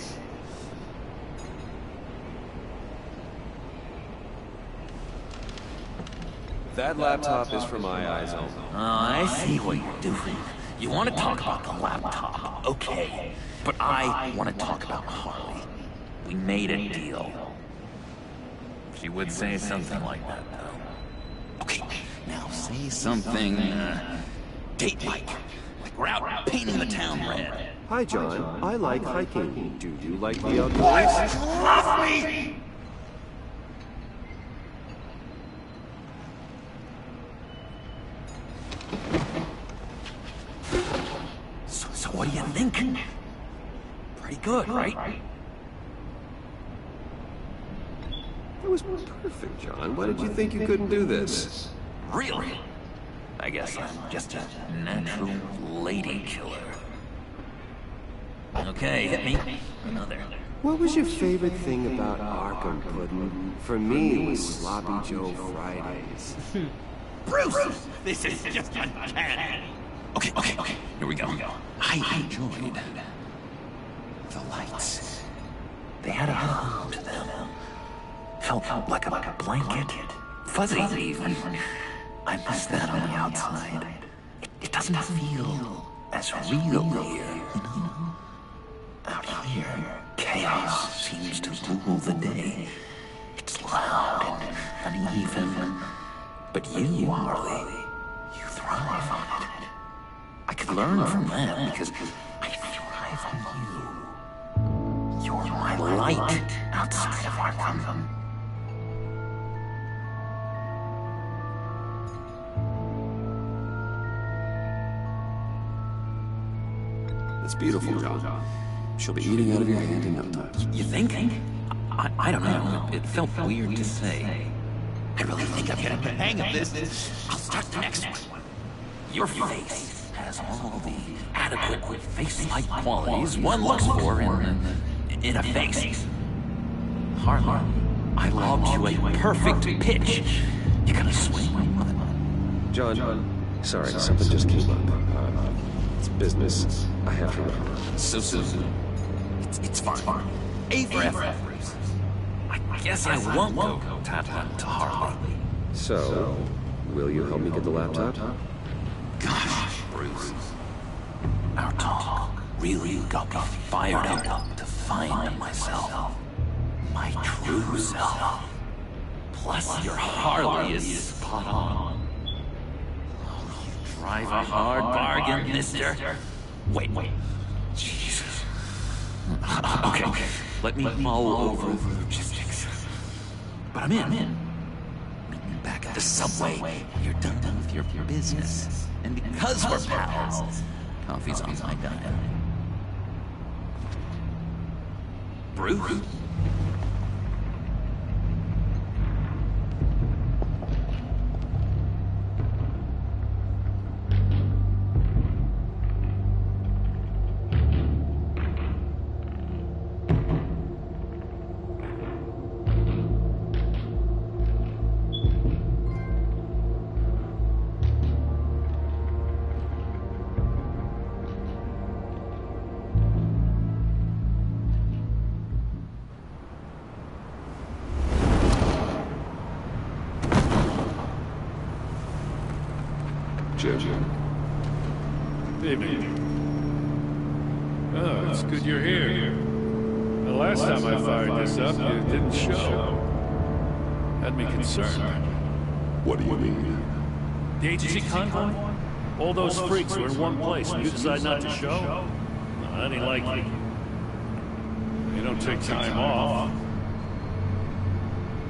That laptop is for my eyes only. Oh, I see what you're doing. You want to talk about the laptop, okay. But I want to talk about Harley. We made a deal. She would say something like that, though. Okay, now say something, date-like. Like we're out painting the town red. Hi, John. I like hiking. Do you like the outdoors? Love me! So what do you think? Pretty good, right? That was perfect, John. Why did you think you couldn't do this? Really? I guess I'm just a natural lady killer. Okay, hit me. Another. What was your favorite thing about Arkham, Puddin'? For me, it was Sloppy Joe Fridays. Bruce! This is just uncanny. Okay. Here we go. I enjoyed the lights. They had a hum to them. Felt like a blanket. Fuzzy, even. I miss that on the outside. It doesn't feel as real here, you know? Out here, chaos seems to rule the day. It's loud and uneven. But you, Harley, you thrive on it. could learn from that, because I thrive on you. You're my light outside of Arkham. That's beautiful, John. She'll be eating out of your hand in no time. You think? I don't know. It felt weird to say. I really think I'm getting the hang of this. I'll start the next one. Your face has all the adequate face-like qualities one looks for in a face. Harley, I lobbed you a perfect pitch. You gonna swing with it? John, sorry, something just came up. It's business. I have to run. So soon. It's fine. A for effort. I guess I won't go tattling to Harley. So, will you help me get the laptop? Gosh, Bruce. Our talk really got me fired up to find myself. My true self. Plus, your Harley is spot on. You drive a hard bargain, mister. Wait. Jesus. Okay, let me mull over the logistics. But I'm in. Meet me back at the subway when you're done with your business. And because we're pals, coffee's on my dime. Bruce? Evening. Oh, it's good you're here. The last time I fired this up, you didn't show. Had me concerned. What do you mean? The agency convoy? All those freaks were in one place and you decide not to show? No, that ain't likely. You don't take time off.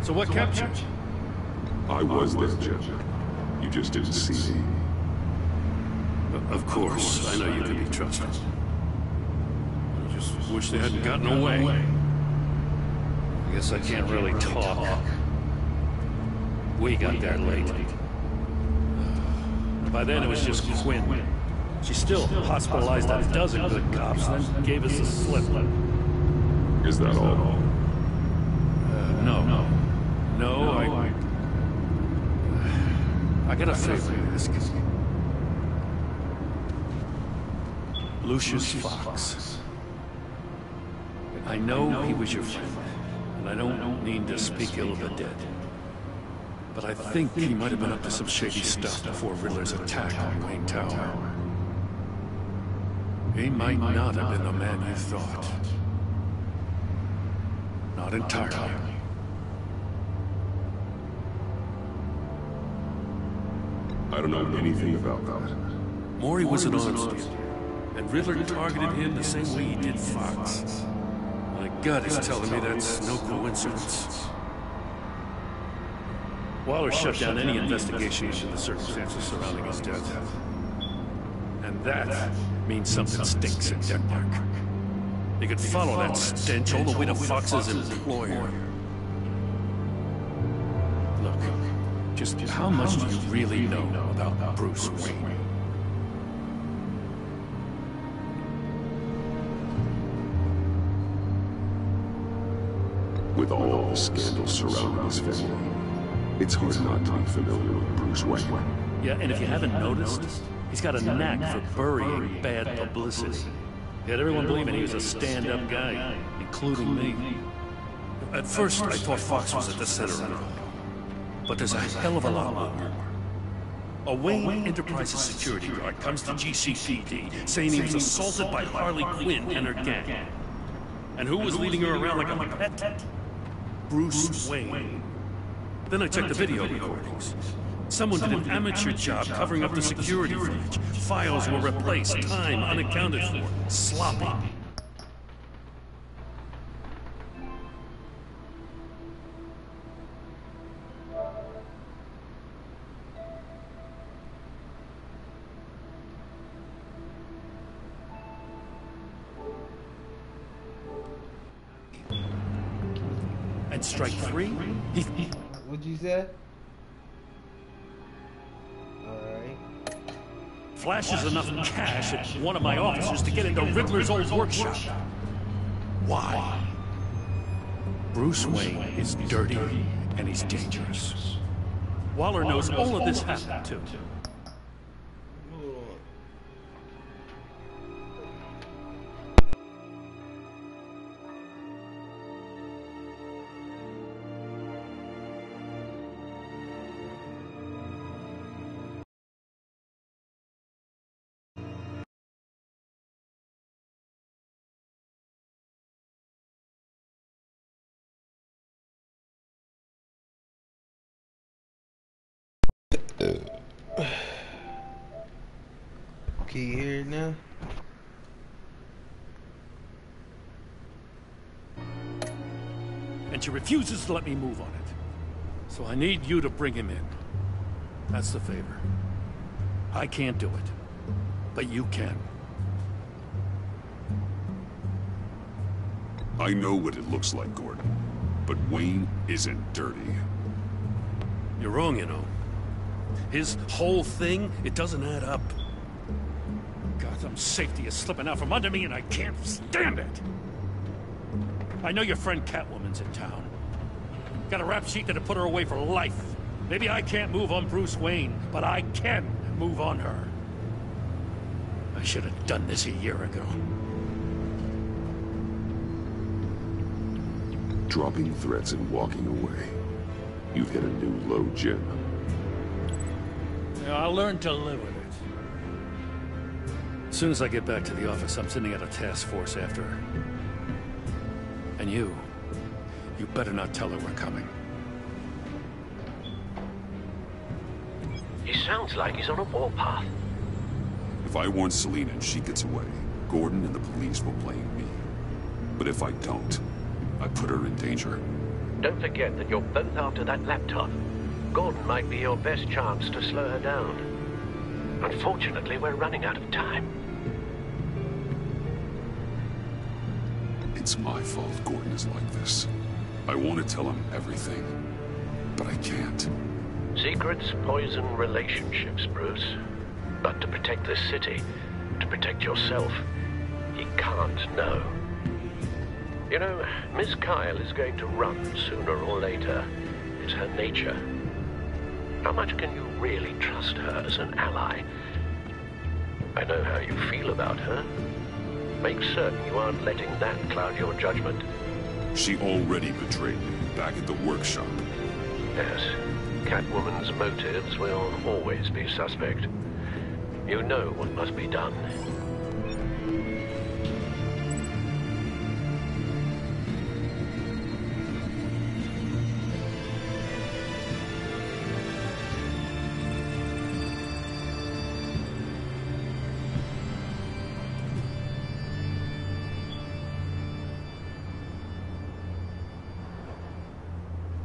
So what kept you? I was there, Jim. You just didn't see me. Of course, I know you can be trusted. I just wish they hadn't gotten away. I guess I can't really talk. We got there late. By then it was just Quinn. She still hospitalized a dozen good cops, then gave us a slip. Is that all? No, I got a favor to ask you. Lucius Fox. I know he was your friend, and I don't mean to speak ill of the dead. But I think he might have been up to some shady stuff before Riddler's attack on Wayne Tower. He might not have been the man you thought. Not entirely. I don't know anything about that. Maury was an arms dealer, and Riddler targeted him the same way he did Fox. My gut is telling me that's no coincidence. Waller shut down any investigation into the circumstances surrounding his death. And that means something stinks in Denmark. They could follow that stench all the way to Fox's employer. Look, just how much do you really know about Bruce Wayne? With all the scandals surrounding his family, it's hard not to be familiar with Bruce Wayne. Yeah, and if you haven't noticed, he's got a knack for burying bad publicity. He had everyone believing he was a stand-up guy, including me. At first, I thought Fox was at the center of it all. But there's a hell of a lot more. A Wayne Enterprises security guard comes to GCPD saying he was assaulted by Harley Quinn and her gang. And who was leading her around like a pet? Bruce Wayne. Then I checked the video recordings. Someone did an amateur job covering up the security breach. Files were replaced, time unaccounted for. Sloppy. And strike three? What'd you say? Alright. Flashes enough cash at one of my officers to get into Riddler's old workshop. Why? Bruce Wayne is dirty and he's dangerous. Waller knows all of this happened too. Can you hear it now? And she refuses to let me move on it. So I need you to bring him in. That's the favor. I can't do it, but you can. I know what it looks like, Gordon, but Wayne isn't dirty. You're wrong, you know. His whole thing, it doesn't add up. Gotham safety is slipping out from under me and I can't stand it. I know your friend Catwoman's in town. Got a rap sheet that'll put her away for life. Maybe I can't move on Bruce Wayne, but I can move on her. I should have done this a year ago. Dropping threats and walking away. You've hit a new low, Jim. Yeah, I'll learn to live with it. As soon as I get back to the office, I'm sending out a task force after her. And you better not tell her we're coming. He sounds like he's on a warpath. If I warn Selina and she gets away, Gordon and the police will blame me. But if I don't, I put her in danger. Don't forget that you're both after that laptop. Gordon might be your best chance to slow her down. Unfortunately, we're running out of time. It's my fault Gordon is like this. I want to tell him everything, but I can't. Secrets poison relationships, Bruce. But to protect this city, to protect yourself, he can't know. You know, Miss Kyle is going to run sooner or later. It's her nature. How much can you really trust her as an ally? I know how you feel about her. Make certain you aren't letting that cloud your judgment. She already betrayed me back at the workshop. Yes, Catwoman's motives will always be suspect. You know what must be done.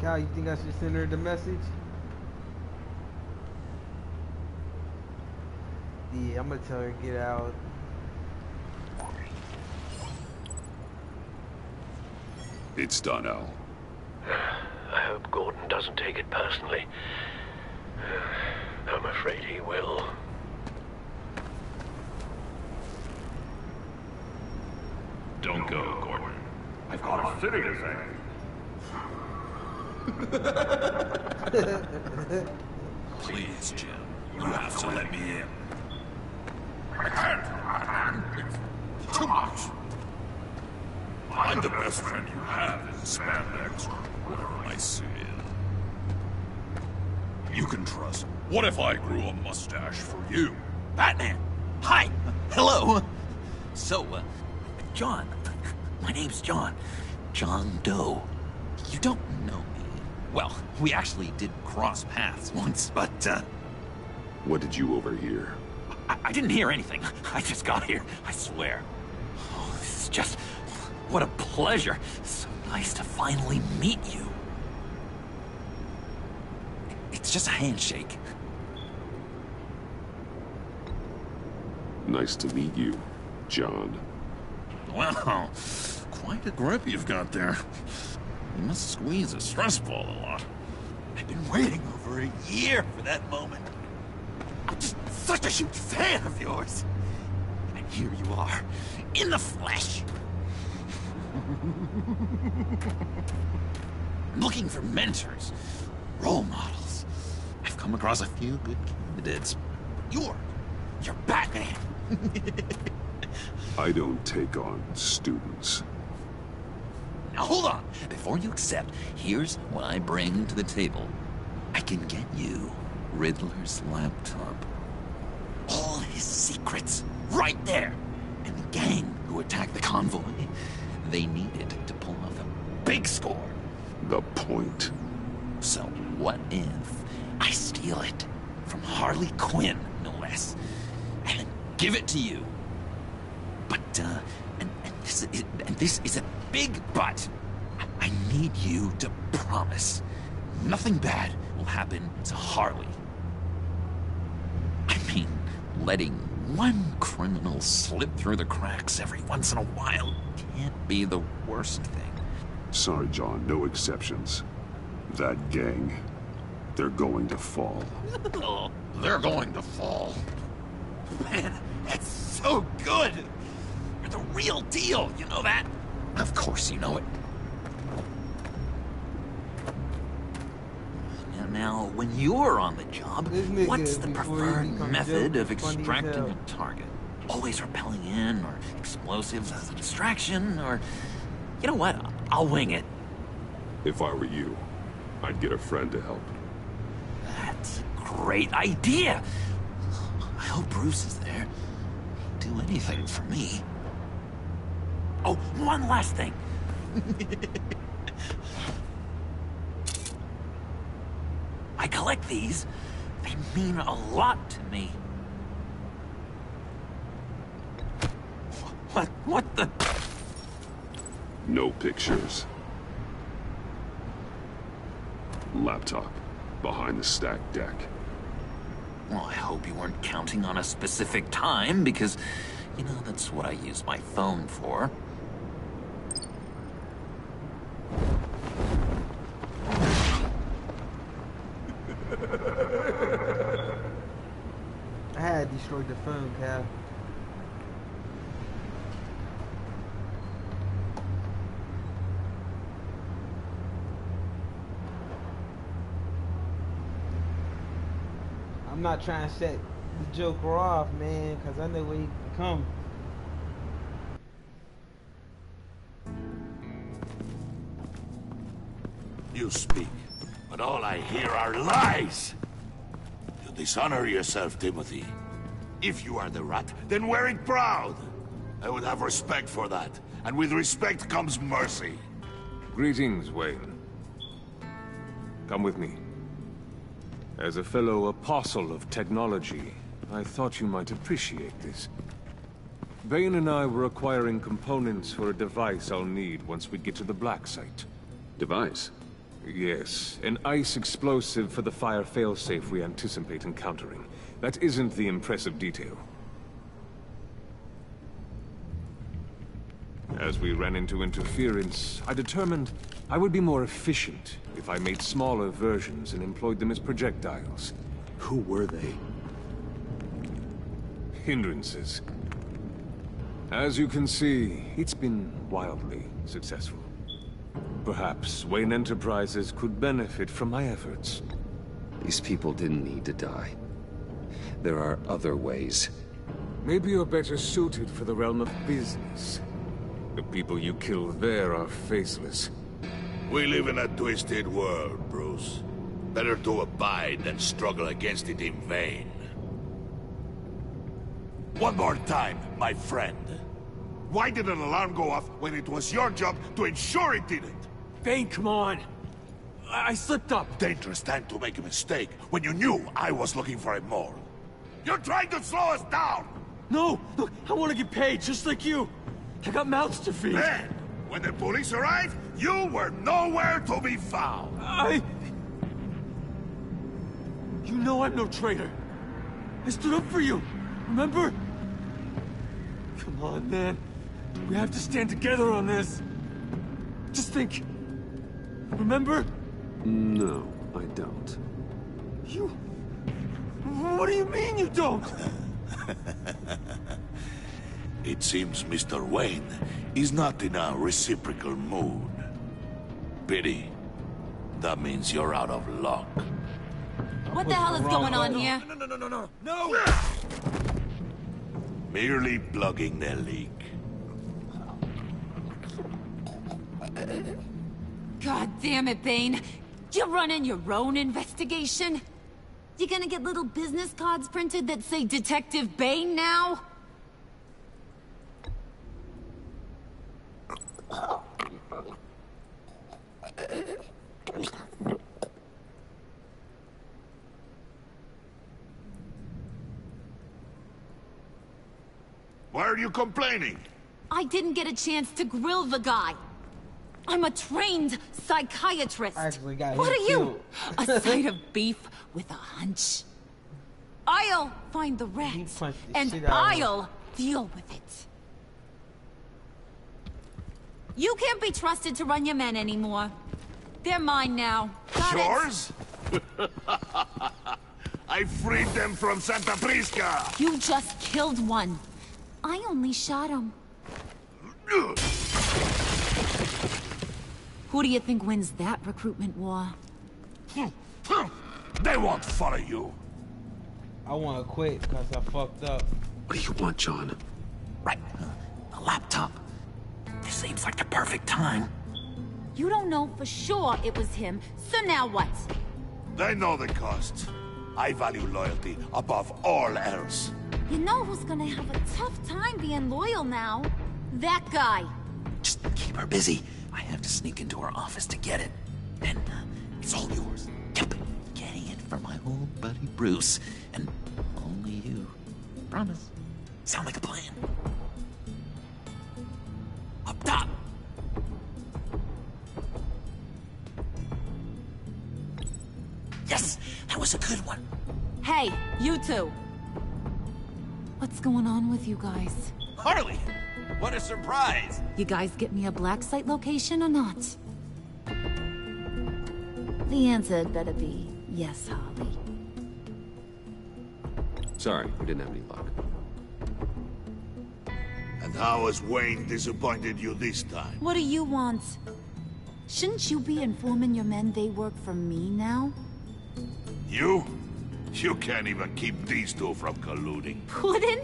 Cal, you think I should send her the message? Yeah, I'm gonna tell her to get out. It's done, Al. I hope Gordon doesn't take it personally. I'm afraid he will. Don't go, Gordon. I've got a city to save. Please, Jim. You have to let me in. I can't, man. It's too much. I'm the best friend you have in spandex or whatever I see in. You can trust. What if I grew a mustache for you? Batman! Hi! Hello! So, John. My name's John. John Doe. You don't know me. Well, we actually did cross paths once, but, What did you overhear? I didn't hear anything. I just got here, I swear. Oh, this is just... what a pleasure. So nice to finally meet you. It's just a handshake. Nice to meet you, John. Wow, quite a grip you've got there. You must squeeze a stress ball a lot. I've been waiting over a year for that moment. I'm just such a huge fan of yours. And here you are, in the flesh. I'm looking for mentors, role models. I've come across a few good candidates. You're Batman. I don't take on students. Now hold on. Before you accept, here's what I bring to the table. I can get you Riddler's laptop. All his secrets, right there. And the gang who attacked the convoy, they needed to pull off a big score. The point. So what if I steal it from Harley Quinn, no less, and give it to you? But, and this is a big but. I need you to promise nothing bad will happen to Harley. I mean, letting one criminal slip through the cracks every once in a while can't be the worst thing. Sorry, John, no exceptions. That gang, they're going to fall. They're going to fall. Man, that's so good! You're the real deal, you know that? Of course you know it. Now, when you're on the job, what's the preferred method of extracting a target? Always rappelling in, or explosives as a distraction, or... You know what? I'll wing it. If I were you, I'd get a friend to help. That's a great idea! I hope Bruce is there. He'd do anything for me. Oh, one last thing. I collect these. They mean a lot to me. What the... No pictures. Laptop. Behind the stacked deck. Well, I hope you weren't counting on a specific time, because, you know, that's what I use my phone for. I had destroyed the phone, Cal. I'm not trying to set the Joker off, man, because I know where he can come. You speak, but all I hear are lies. You dishonor yourself, Timothy. If you are the Rat, then wear it proud. I would have respect for that, and with respect comes mercy. Greetings, Wayne. Come with me. As a fellow apostle of technology, I thought you might appreciate this. Bane and I were acquiring components for a device I'll need once we get to the Black Site. Device? Yes, an ice explosive for the fire failsafe we anticipate encountering. That isn't the impressive detail. As we ran into interference, I determined I would be more efficient if I made smaller versions and employed them as projectiles. Who were they? Hindrances. As you can see, it's been wildly successful. Perhaps Wayne Enterprises could benefit from my efforts. These people didn't need to die. There are other ways. Maybe you're better suited for the realm of business. The people you kill there are faceless. We live in a twisted world, Bruce. Better to abide than struggle against it in vain. One more time, my friend. Why did an alarm go off when it was your job to ensure it didn't? Bane, come on! I slipped up. Dangerous time to make a mistake when you knew I was looking for a mole. You're trying to slow us down! No! Look, I want to get paid, just like you. I got mouths to feed. Then, when the police arrived, you were nowhere to be found. You know I'm no traitor. I stood up for you, remember? Come on, man. We have to stand together on this. Just think. Remember? No, I don't. You... What do you mean you don't? It seems Mr. Wayne is not in a reciprocal mood. Pity. That means you're out of luck. What the hell is going on here? No! Merely plugging the leak. God damn it, Bane. You're running your own investigation? You gonna get little business cards printed that say Detective Bane now? Why are you complaining? I didn't get a chance to grill the guy. I'm a trained psychiatrist. What are you? A side of beef with a hunch? I'll find the rats, and I'll deal with it. You can't be trusted to run your men anymore. They're mine now. Got Yours? I freed them from Santa Prisca! You just killed one. I only shot him. Who do you think wins that recruitment war? They won't follow you. I want to quit because I fucked up. What do you want, John? Right. A laptop. This seems like the perfect time. You don't know for sure it was him, so now what? They know the cost. I value loyalty above all else. You know who's gonna have a tough time being loyal now? That guy. Just keep her busy. I have to sneak into her office to get it. Then, it's all yours. Yep. Getting it for my old buddy Bruce. And only you. Promise. Sound like a plan? Up top! Yes! That was a good one. Hey, you two. What's going on with you guys? Harley! What a surprise! You guys get me a black site location or not? The answer had better be yes, Harley. Sorry, we didn't have any luck. And how has Wayne disappointed you this time? What do you want? Shouldn't you be informing your men they work for me now? You? You can't even keep these two from colluding. Puddin'?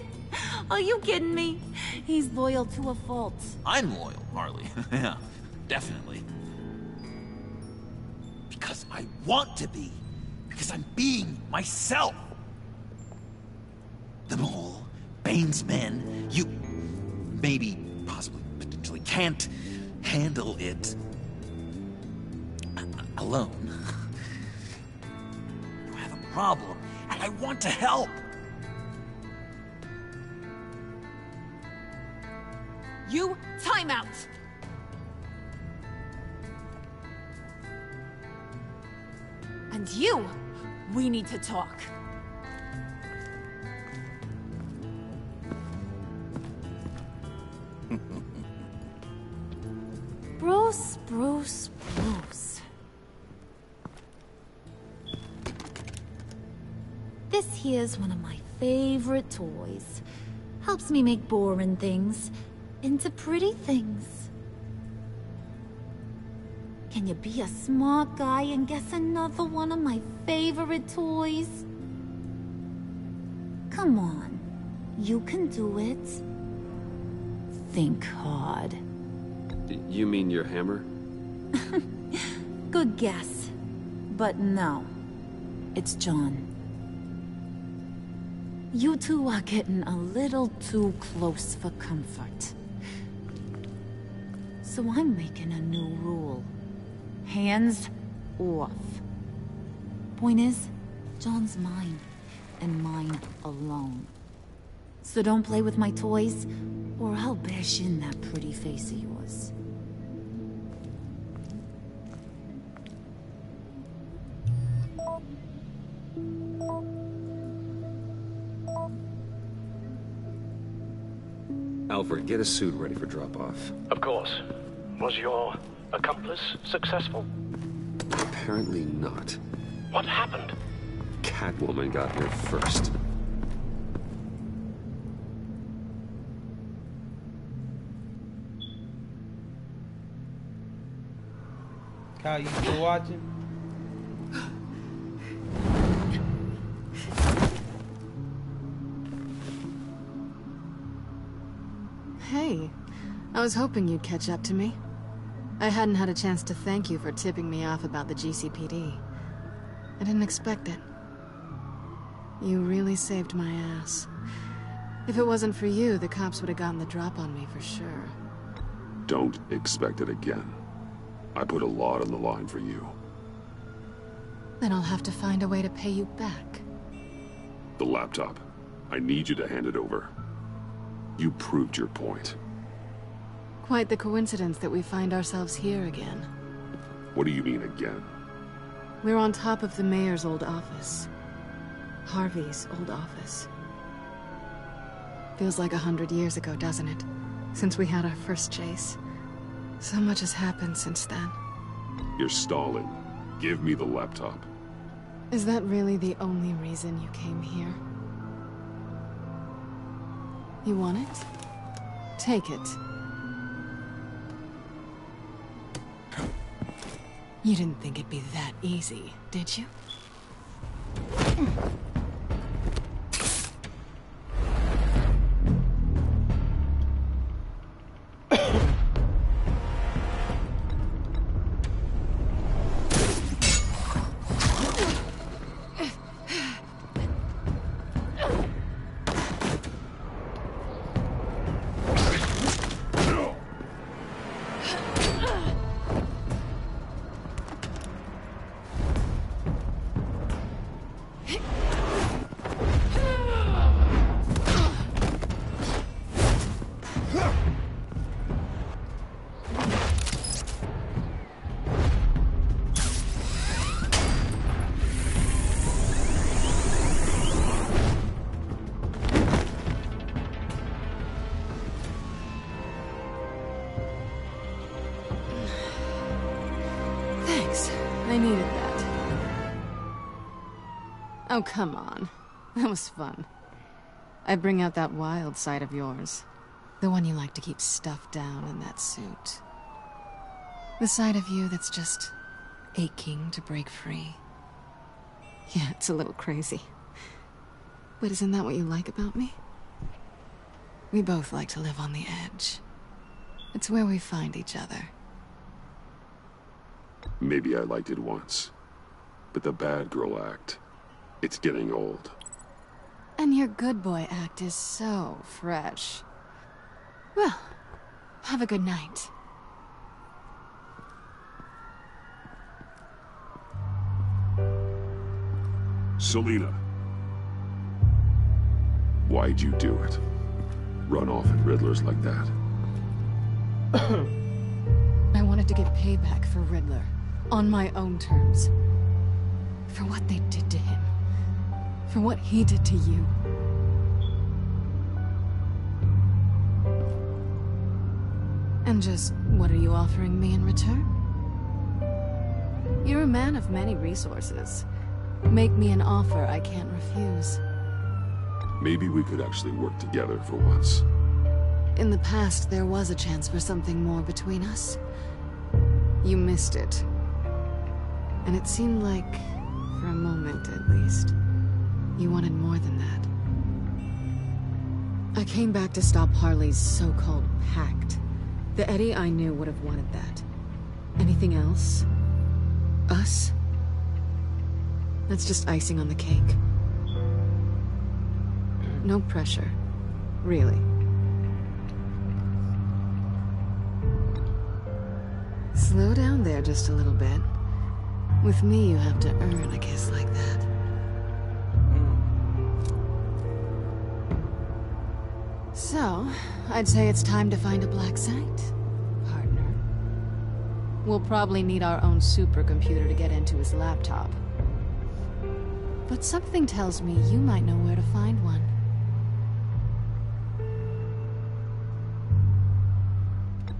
Are you kidding me? He's loyal to a fault. I'm loyal, Harley. Yeah, definitely. Because I want to be. Because I'm being myself. The Mole, Bane's men, you... maybe, possibly, potentially can't handle it... alone. You have a problem, and I want to help. You, time out! And you, we need to talk. Bruce, Bruce, Bruce. This here's one of my favorite toys. Helps me make boring things into pretty things. Can you be a smart guy and guess another one of my favorite toys? Come on, you can do it. Think hard. You mean your hammer? Good guess. But no. It's John. You two are getting a little too close for comfort. So I'm making a new rule. Hands off. Point is, John's mine, and mine alone. So don't play with my toys, or I'll bash in that pretty face of yours. Alfred, get a suit ready for drop-off. Of course. Was your accomplice successful? Apparently not. What happened? Catwoman got here first. Kyle, you still watching? Hey, I was hoping you'd catch up to me. I hadn't had a chance to thank you for tipping me off about the GCPD. I didn't expect it. You really saved my ass. If it wasn't for you, the cops would have gotten the drop on me for sure. Don't expect it again. I put a lot on the line for you. Then I'll have to find a way to pay you back. The laptop. I need you to hand it over. You proved your point. Quite the coincidence that we find ourselves here again. What do you mean again? We're on top of the mayor's old office. Harvey's old office. Feels like 100 years ago, doesn't it? Since we had our first chase. So much has happened since then. You're stalling. Give me the laptop. Is that really the only reason you came here? You want it? Take it. You didn't think it'd be that easy, did you? I needed that. Oh, come on. That was fun. I bring out that wild side of yours. The one you like to keep stuffed down in that suit. The side of you that's just aching to break free. Yeah, it's a little crazy. But isn't that what you like about me? We both like to live on the edge. It's where we find each other. Maybe I liked it once. But the bad girl act, it's getting old. And your good boy act is so fresh. Well, have a good night. Selina. Why'd you do it? Run off at Riddler's like that? I wanted to get payback for Riddler. On my own terms. For what they did to him. For what he did to you. And just, what are you offering me in return? You're a man of many resources. Make me an offer I can't refuse. Maybe we could actually work together for once. In the past, there was a chance for something more between us. You missed it. And it seemed like, for a moment at least, you wanted more than that. I came back to stop Harley's so-called pact. The Eddie I knew would have wanted that. Anything else? Us? That's just icing on the cake. No pressure. Really. Slow down there just a little bit. With me, you have to earn a kiss like that. So, I'd say it's time to find a black site, partner. We'll probably need our own supercomputer to get into his laptop. But something tells me you might know where to find one.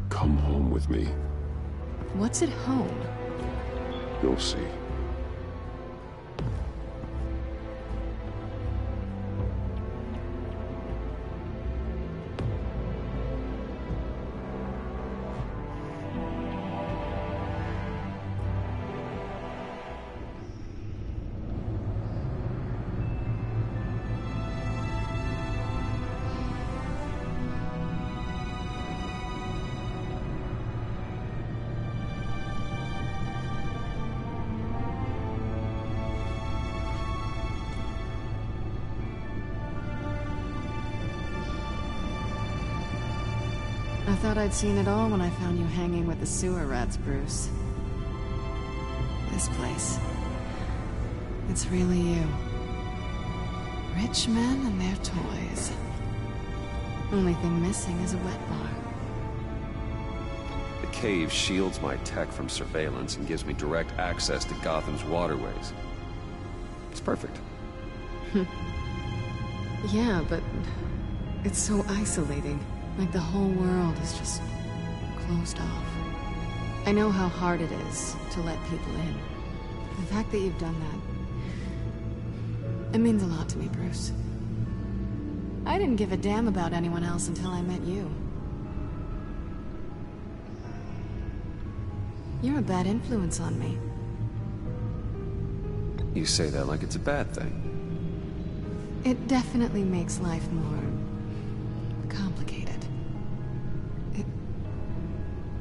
Come home with me. What's at home? You'll see. I thought I'd seen it all when I found you hanging with the sewer rats, Bruce. This place. It's really you. Rich men and their toys. Only thing missing is a wet bar. The cave shields my tech from surveillance and gives me direct access to Gotham's waterways. It's perfect. Yeah, but it's so isolating. Like the whole world is just closed off. I know how hard it is to let people in. The fact that you've done that, it means a lot to me, Bruce. I didn't give a damn about anyone else until I met you. You're a bad influence on me. You say that like it's a bad thing. It definitely makes life more complicated.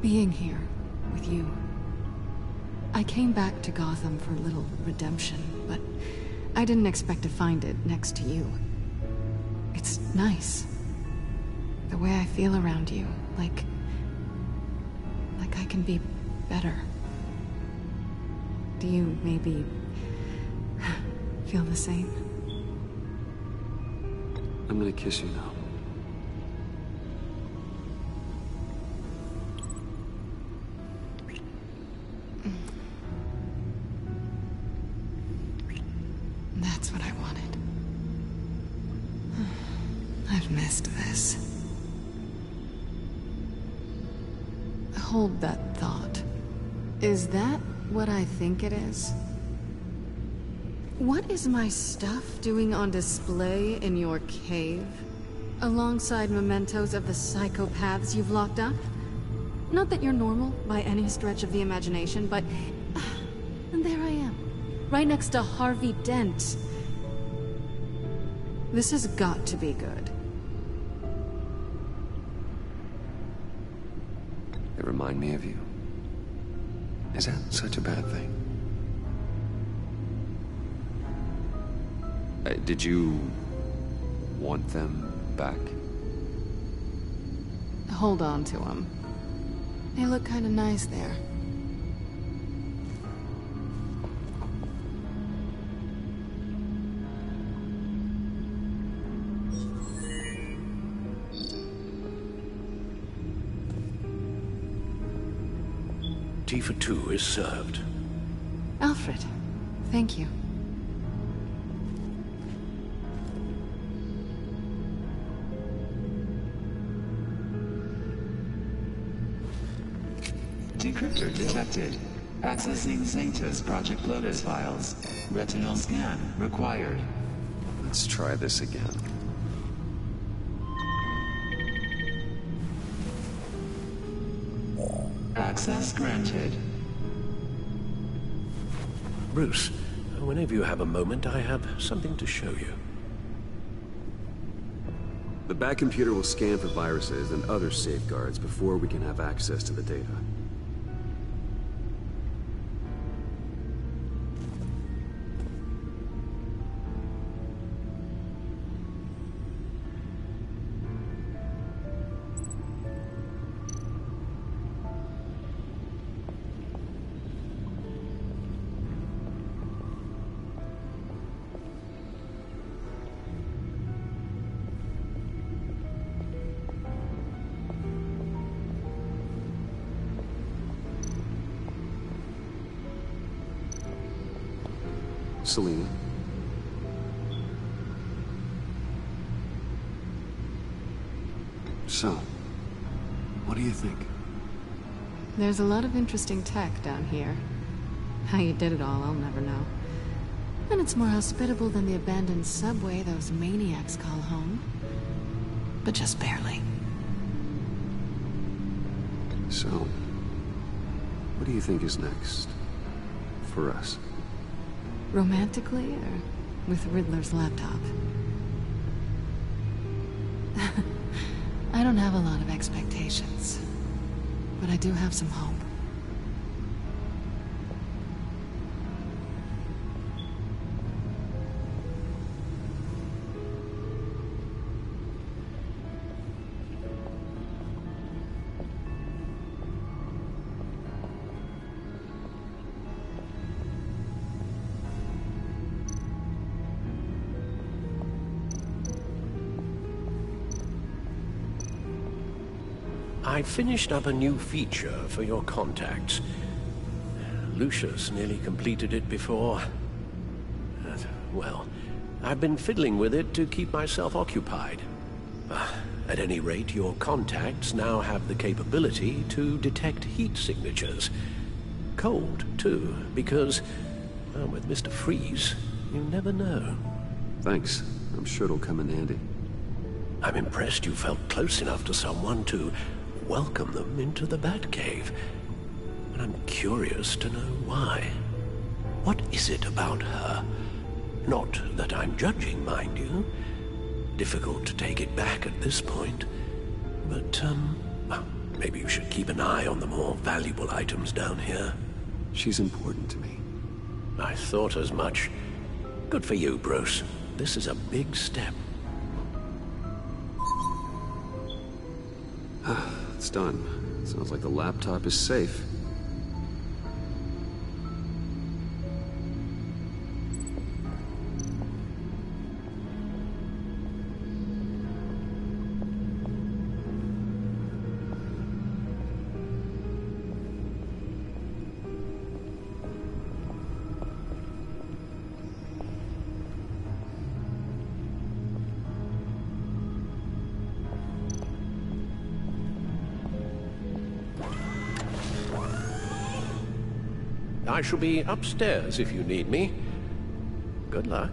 Being here with you. I came back to Gotham for a little redemption, but I didn't expect to find it next to you. It's nice. The way I feel around you, like I can be better. Do you maybe feel the same? I'm gonna kiss you now. That's what I wanted. I've missed this. Hold that thought. Is that what I think it is? What is my stuff doing on display in your cave? Alongside mementos of the psychopaths you've locked up? Not that you're normal by any stretch of the imagination, but... and there I am. Right next to Harvey Dent. This has got to be good. They remind me of you. Is that such a bad thing? Did you want them back? Hold on to them. They look kind of nice there. Tea for two is served. Alfred, thank you. Decryptor detected. Accessing Zeta's Project Lotus files. Retinal scan required. Let's try this again. Access granted. Bruce, whenever you have a moment, I have something to show you. The back computer will scan for viruses and other safeguards before we can have access to the data. Selina. So, what do you think? There's a lot of interesting tech down here. How you did it all, I'll never know. And it's more hospitable than the abandoned subway those maniacs call home. But just barely. So, what do you think is next? For us? Romantically, or with Riddler's laptop? I don't have a lot of expectations. But I do have some hope. I finished up a new feature for your contacts. Lucius nearly completed it before. Well, I've been fiddling with it to keep myself occupied. At any rate, your contacts now have the capability to detect heat signatures. Cold, too, because, well, with Mr. Freeze, you never know. Thanks. I'm sure it'll come in handy. I'm impressed you felt close enough to someone to welcome them into the Batcave. And I'm curious to know why. What is it about her? Not that I'm judging, mind you. Difficult to take it back at this point. But, maybe you should keep an eye on the more valuable items down here. She's important to me. I thought as much. Good for you, Bruce. This is a big step. It's done. Sounds like the laptop is safe. I shall be upstairs if you need me. Good luck.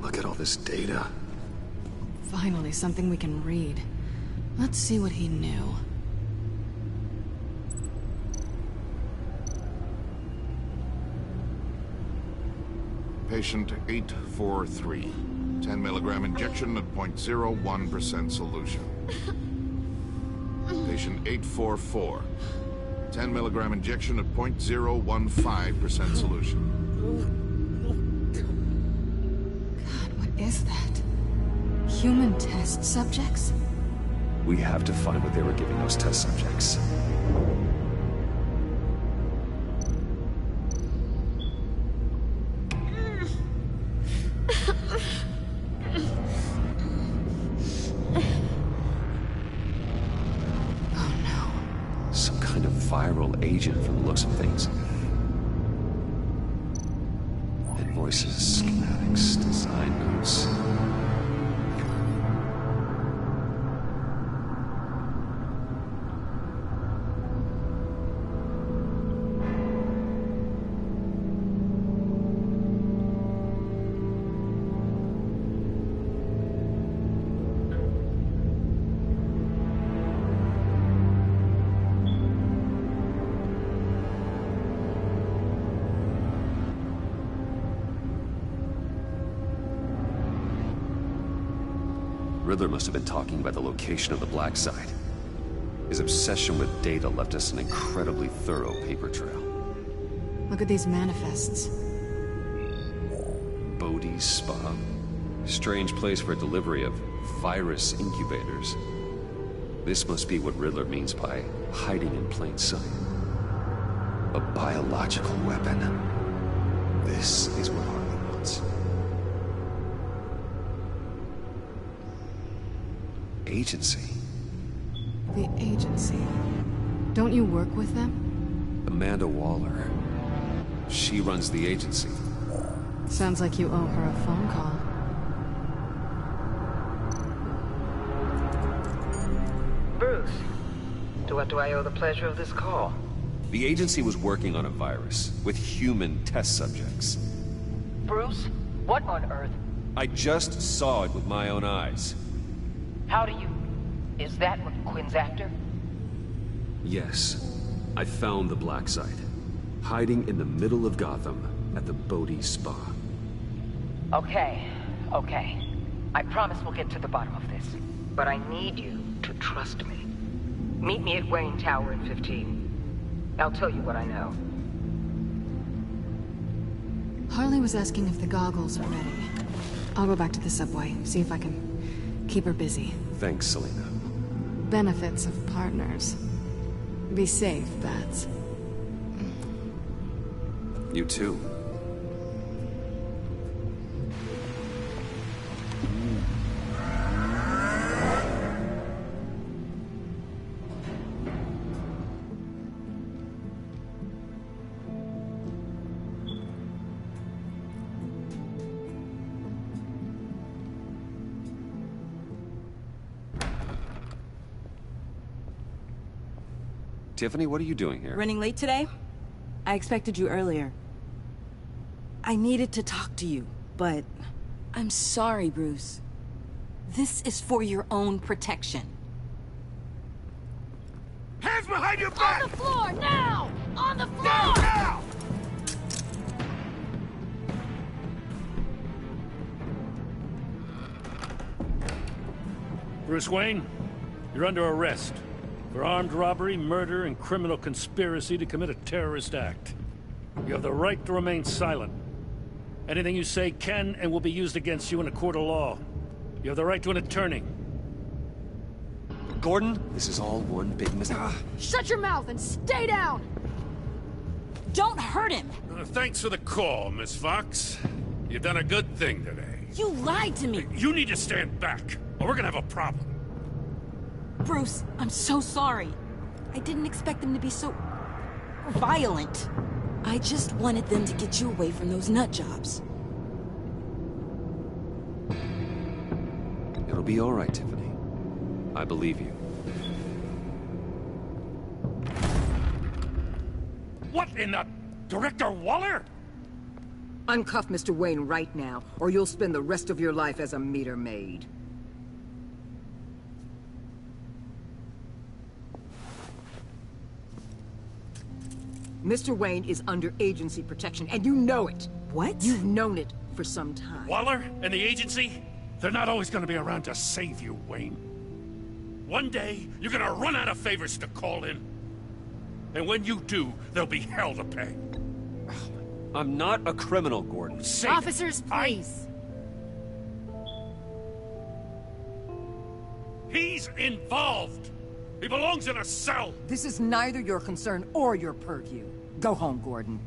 Look at all this data. Finally, something we can read. Let's see what he knew. Patient 843. 10 milligram injection at 0.01% solution. Patient 844. 10 milligram injection at 0.015% solution. God, what is that? Human test subjects? We have to find what they were giving those test subjects. Viral agent from the looks of things. Invoices, schematics, design notes. Riddler must have been talking about the location of the Black Site. His obsession with data left us an incredibly thorough paper trail. Look at these manifests. Bodhi's Spa. Strange place for a delivery of virus incubators. This must be what Riddler means by hiding in plain sight. A biological weapon. This is what Harley wants. Agency. The agency. Don't you work with them? Amanda Waller. She runs the agency. Sounds like you owe her a phone call. Bruce, to what do I owe the pleasure of this call? The agency was working on a virus with human test subjects. Bruce, what on earth? I just saw it with my own eyes. How do you... Is that what Quinn's after? Yes. I found the black site. Hiding in the middle of Gotham at the Bodhi Spa. Okay. I promise we'll get to the bottom of this. But I need you to trust me. Meet me at Wayne Tower in 15. I'll tell you what I know. Harley was asking if the goggles are ready. I'll go back to the subway, see if I can keep her busy. Thanks, Selina. Benefits of partners. Be safe, Bats. You too. Tiffany, what are you doing here? Running late today? I expected you earlier. I needed to talk to you, but... I'm sorry, Bruce. This is for your own protection. Hands behind your back! On the floor, now! On the floor! Now! Bruce Wayne, you're under arrest for armed robbery, murder, and criminal conspiracy to commit a terrorist act. You have the right to remain silent. Anything you say can and will be used against you in a court of law. You have the right to an attorney. Gordon, this is all one big mistake. Shut your mouth and stay down! Don't hurt him! Thanks for the call, Miss Fox. You've done a good thing today. You lied to me! You need to stand back, or we're gonna have a problem. Bruce, I'm so sorry. I didn't expect them to be so... violent. I just wanted them to get you away from those nut jobs. It'll be all right, Tiffany. I believe you. What in the... Director Waller? Uncuff Mr. Wayne right now, or you'll spend the rest of your life as a meter maid. Mr. Wayne is under agency protection, and you know it. What? You've known it for some time. Waller and the agency? They're not always gonna be around to save you, Wayne. One day, you're gonna run out of favors to call in. And when you do, there'll be hell to pay. I'm not a criminal, Gordon. Officers, please. He's involved! He belongs in a cell! This is neither your concern or your purview. Go home, Gordon.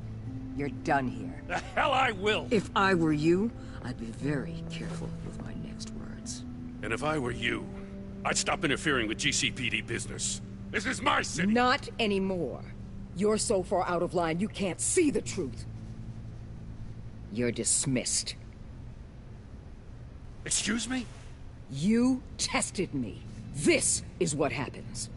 You're done here. The hell I will! If I were you, I'd be very careful with my next words. And if I were you, I'd stop interfering with GCPD business. This is my city! Not anymore. You're so far out of line, you can't see the truth. You're dismissed. Excuse me? You tested me. This is what happens.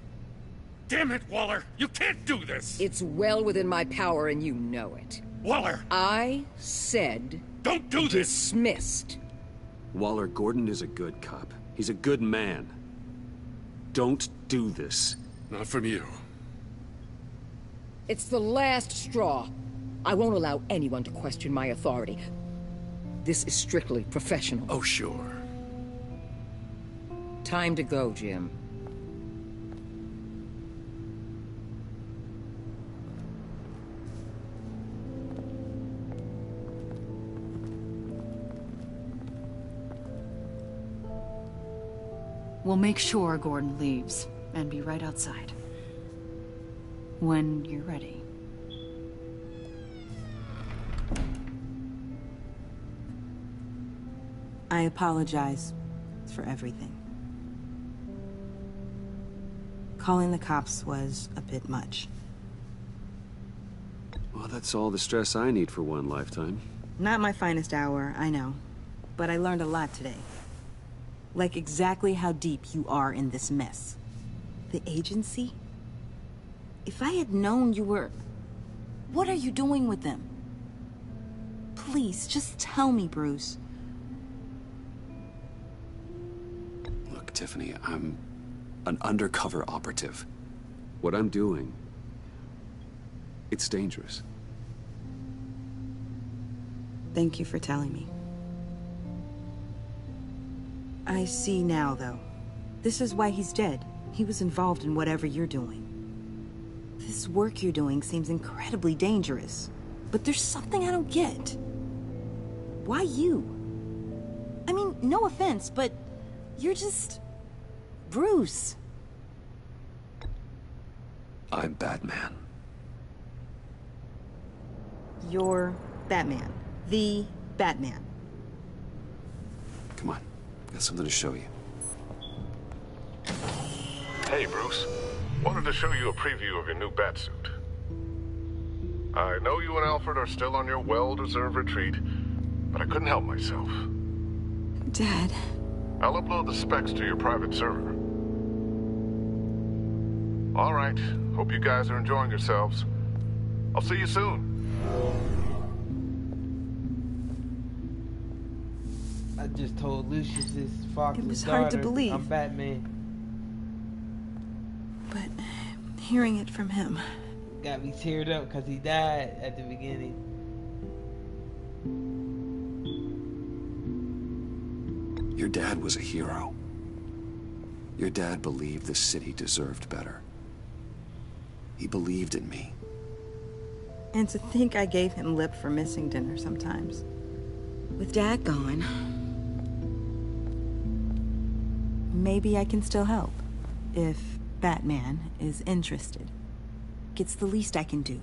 Damn it, Waller! You can't do this! It's well within my power and you know it. Waller! I said... Don't do this! Dismissed. Waller, Gordon is a good cop. He's a good man. Don't do this. Not from you. It's the last straw. I won't allow anyone to question my authority. This is strictly professional. Oh, sure. Time to go, Jim. We'll make sure Gordon leaves, and be right outside. When you're ready. I apologize for everything. Calling the cops was a bit much. Well, that's all the stress I need for one lifetime. Not my finest hour, I know. But I learned a lot today. Like exactly how deep you are in this mess. The agency? If I had known you were... What are you doing with them? Please, just tell me, Bruce. Look, Tiffany, I'm an undercover operative. What I'm doing, it's dangerous. Thank you for telling me. I see now, though. This is why he's dead. He was involved in whatever you're doing. This work you're doing seems incredibly dangerous. But there's something I don't get. Why you? I mean, no offense, but you're just... Bruce. I'm Batman. You're Batman. The Batman. Come on, got something to show you. Hey, Bruce. Wanted to show you a preview of your new Batsuit. I know you and Alfred are still on your well-deserved retreat, but I couldn't help myself. Dad. I'll upload the specs to your private server. All right. Hope you guys are enjoying yourselves. I'll see you soon. I just told Lucius this Fox's It was daughter, hard to believe. I'm Batman. But hearing it from him... Got me teared up because he died at the beginning. Your dad was a hero. Your dad believed the city deserved better. He believed in me. And to think I gave him lip for missing dinner sometimes. With Dad gone... Maybe I can still help. If Batman is interested. It's the least I can do.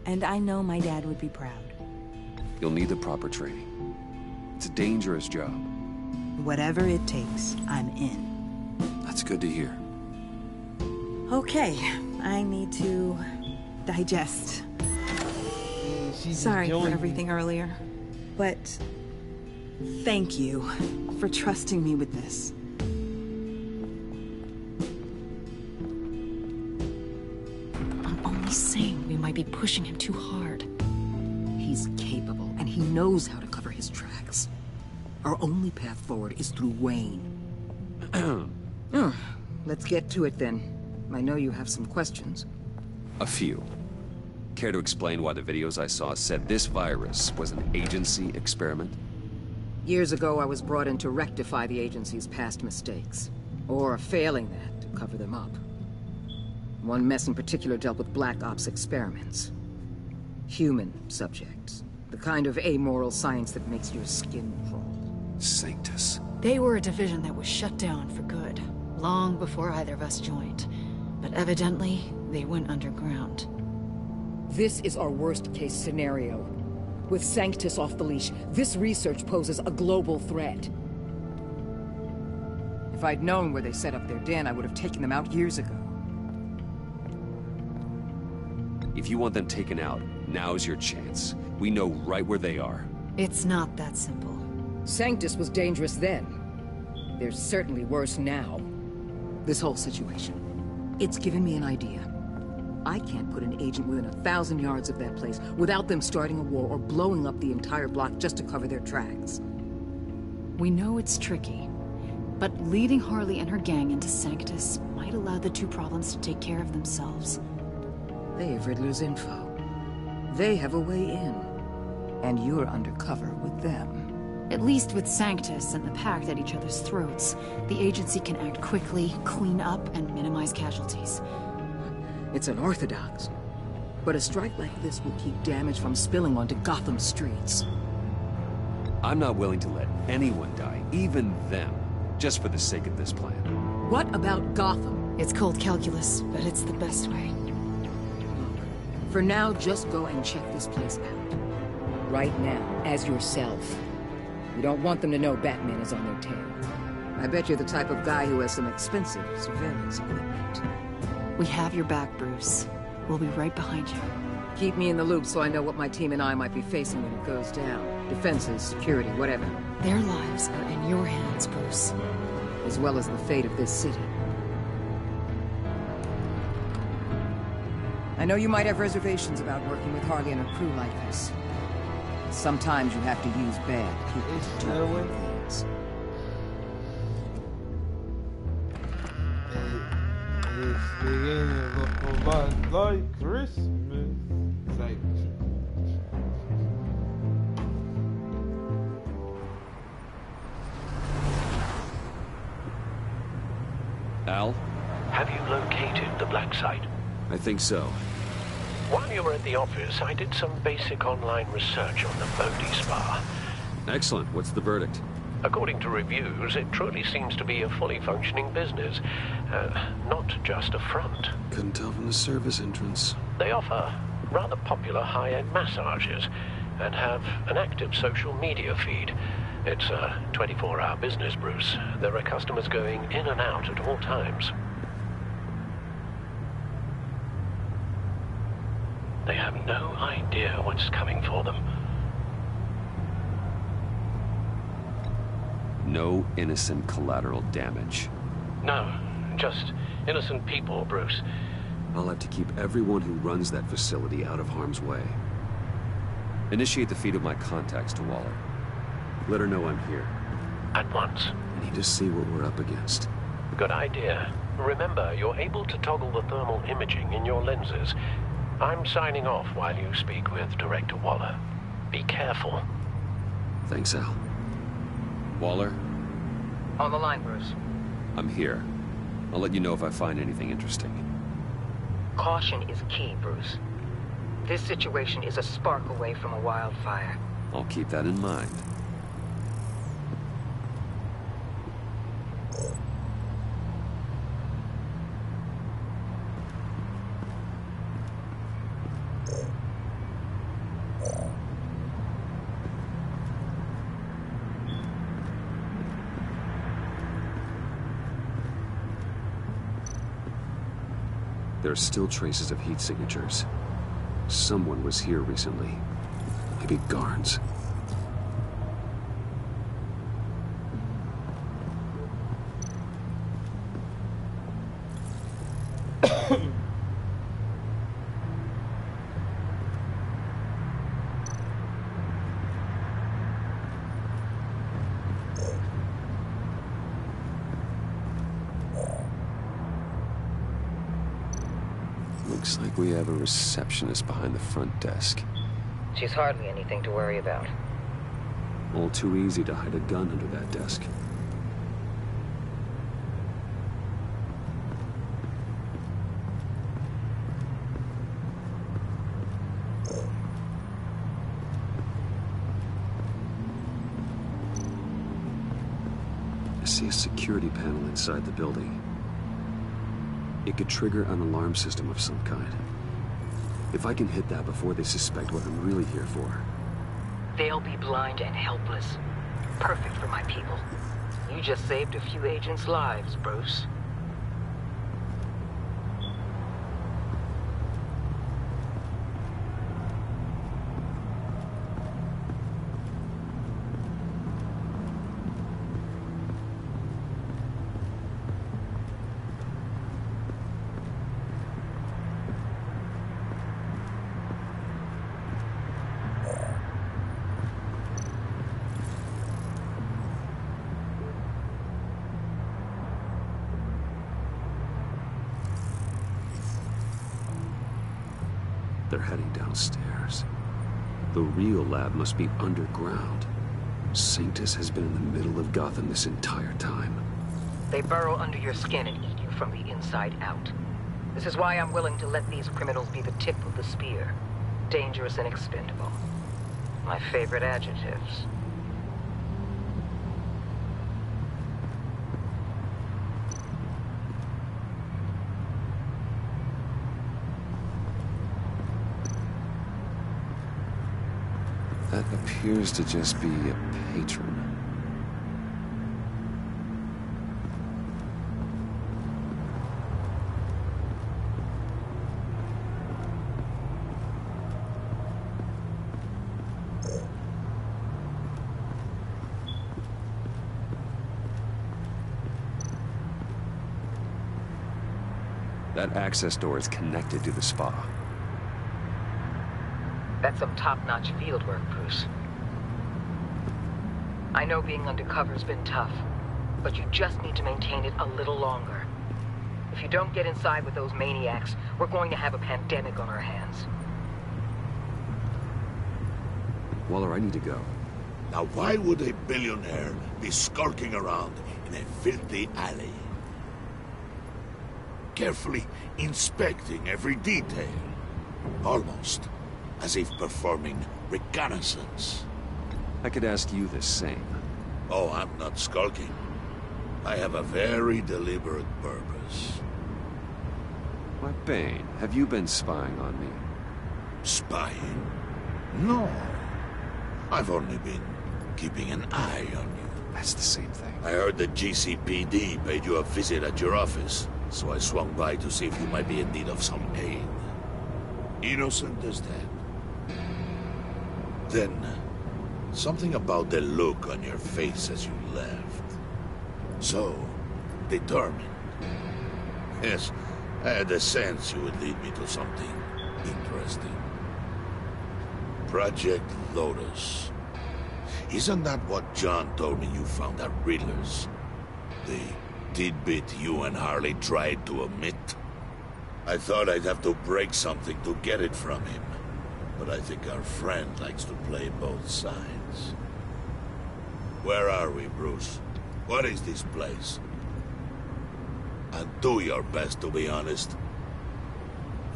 And I know my dad would be proud. You'll need the proper training. It's a dangerous job. Whatever it takes, I'm in. That's good to hear. Okay, I need to digest. Sorry for everything earlier, but thank you for trusting me with this. I'm only saying we might be pushing him too hard. He's capable, and he knows how to cover his tracks. Our only path forward is through Wayne. Let's get to it then. I know you have some questions. A few. Care to explain why the videos I saw said this virus was an agency experiment? Years ago, I was brought in to rectify the agency's past mistakes. Or failing that, to cover them up. One mess in particular dealt with Black Ops experiments. Human subjects. The kind of amoral science that makes your skin crawl. Sanctus. They were a division that was shut down for good, long before either of us joined. But evidently, they went underground. This is our worst-case scenario. With Sanctus off the leash, this research poses a global threat. If I'd known where they set up their den, I would have taken them out years ago. If you want them taken out, now's your chance. We know right where they are. It's not that simple. Sanctus was dangerous then. They're certainly worse now. This whole situation, it's given me an idea. I can't put an agent within 1,000 yards of that place without them starting a war or blowing up the entire block just to cover their tracks. We know it's tricky, but leading Harley and her gang into Sanctus might allow the two problems to take care of themselves. They have Riddler's info. They have a way in. And you're undercover with them. At least with Sanctus and the Pact at each other's throats, the agency can act quickly, clean up, and minimize casualties. It's unorthodox. But a strike like this will keep damage from spilling onto Gotham streets. I'm not willing to let anyone die, even them, just for the sake of this plan. What about Gotham? It's cold calculus, but it's the best way. For now, just go and check this place out. Right now, as yourself. You don't want them to know Batman is on their tail. I bet you're the type of guy who has some expensive surveillance equipment. We have your back, Bruce. We'll be right behind you. Keep me in the loop so I know what my team and I might be facing when it goes down. Defenses, security, whatever. Their lives are in your hands, Bruce. As well as the fate of this city. I know you might have reservations about working with Harley and a crew like this. Sometimes you have to use bad people to do things. It's beginning of like Christmas. It's like Al? Have you located the black site? I think so. While you were at the office, I did some basic online research on the Bodhi Spa. Excellent. What's the verdict? According to reviews, it truly seems to be a fully functioning business. Not just a front. Couldn't tell from the service entrance. They offer rather popular high-end massages and have an active social media feed. It's a 24-hour business, Bruce. There are customers going in and out at all times. They have no idea what's coming for them. No innocent collateral damage. No, just innocent people, Bruce. I'll have to keep everyone who runs that facility out of harm's way. Initiate the feed of my contacts to Waller. Let her know I'm here. At once. I need to see what we're up against. Good idea. Remember, you're able to toggle the thermal imaging in your lenses. I'm signing off while you speak with Director Waller. Be careful. Thanks, Al. Waller? On the line, Bruce. I'm here. I'll let you know if I find anything interesting. Caution is key, Bruce. This situation is a spark away from a wildfire. I'll keep that in mind. There are still traces of heat signatures. Someone was here recently. Maybe guards. Looks like we have a receptionist behind the front desk. She's hardly anything to worry about. All too easy to hide a gun under that desk. I see a security panel inside the building. It could trigger an alarm system of some kind. If I can hit that before they suspect what I'm really here for. They'll be blind and helpless. Perfect for my people. You just saved a few agents' lives, Bruce. They're heading downstairs. The real lab must be underground. Sanctus has been in the middle of Gotham this entire time. They burrow under your skin and eat you from the inside out. This is why I'm willing to let these criminals be the tip of the spear. Dangerous and expendable. My favorite adjectives. That appears to just be a patron. That access door is connected to the spa. That's some top-notch field work, Bruce. I know being undercover's been tough, but you just need to maintain it a little longer. If you don't get inside with those maniacs, we're going to have a pandemic on our hands. Waller, I need to go. Now why would a billionaire be skulking around in a filthy alley? Carefully inspecting every detail. Almost as if performing reconnaissance. I could ask you the same. Oh, I'm not skulking. I have a very deliberate purpose. Why, Bane, have you been spying on me? Spying? No. I've only been keeping an eye on you. That's the same thing. I heard the GCPD paid you a visit at your office, so I swung by to see if you might be in need of some aid. Innocent as that. Then, something about the look on your face as you left. So, determined. Yes, I had a sense you would lead me to something interesting. Project Lotus. Isn't that what John told me you found at Riddler's? The tidbit you and Harley tried to omit? I thought I'd have to break something to get it from him. But I think our friend likes to play both sides. Where are we, Bruce? What is this place? And do your best to be honest.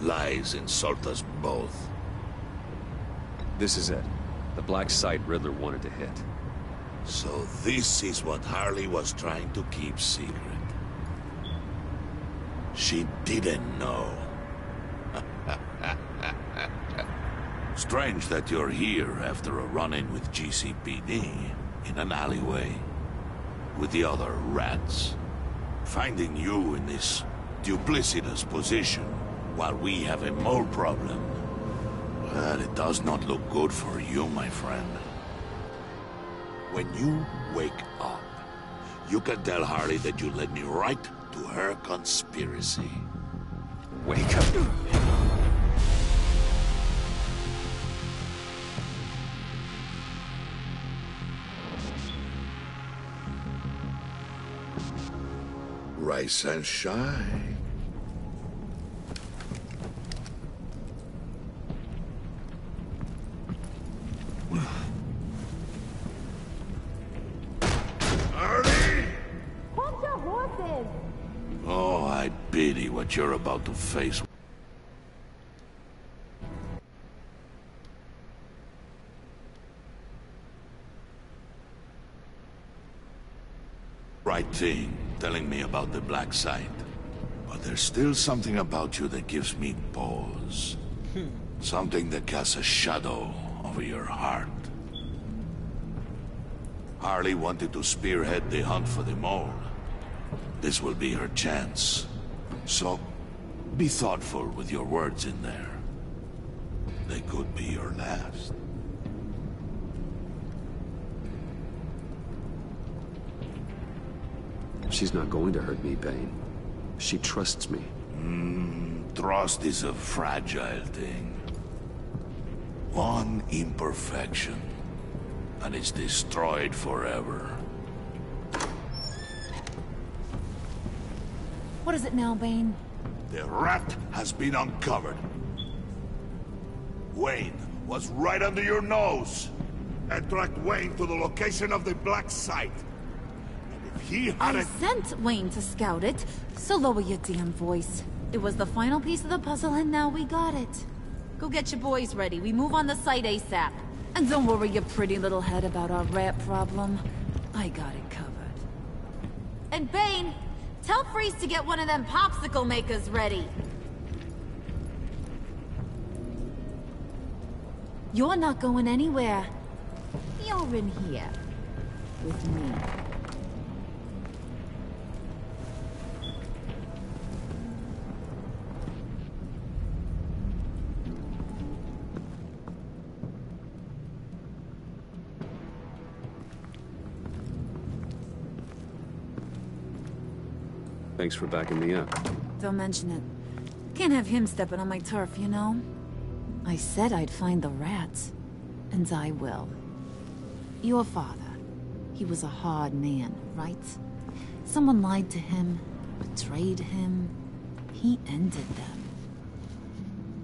Lies insult us both. This is it. The black site Riddler wanted to hit. So this is what Harley was trying to keep secret. She didn't know. Strange that you're here after a run-in with GCPD in an alleyway with the other rats. Finding you in this duplicitous position while we have a mole problem. Well, it does not look good for you, my friend. When you wake up, you can tell Harley that you led me right to her conspiracy. Wake up. Rise and shine. Harley! Hold your horses! Oh, I pity what you're about to face. Right thing, telling me about the black site. But there's still something about you that gives me pause. Something that casts a shadow over your heart. Harley wanted to spearhead the hunt for the mole. This will be her chance. So, be thoughtful with your words in there. They could be your last. She's not going to hurt me, Bane. She trusts me. Trust is a fragile thing. One imperfection, and it's destroyed forever. What is it now, Bane? The rat has been uncovered. Wayne was right under your nose. I tracked Wayne to the location of the black site. And if he I hadn't... sent Wayne to scout it, so lower your damn voice. It was the final piece of the puzzle, and now we got it. Go get your boys ready. We move on the site ASAP. And don't worry your pretty little head about our rat problem. I got it covered. And Bane, tell Freeze to get one of them popsicle makers ready. You're not going anywhere. You're in here. With me. Thanks for backing me up. Don't mention it. Can't have him stepping on my turf, you know? I said I'd find the rats. And I will. Your father, he was a hard man, right? Someone lied to him, betrayed him. He ended them.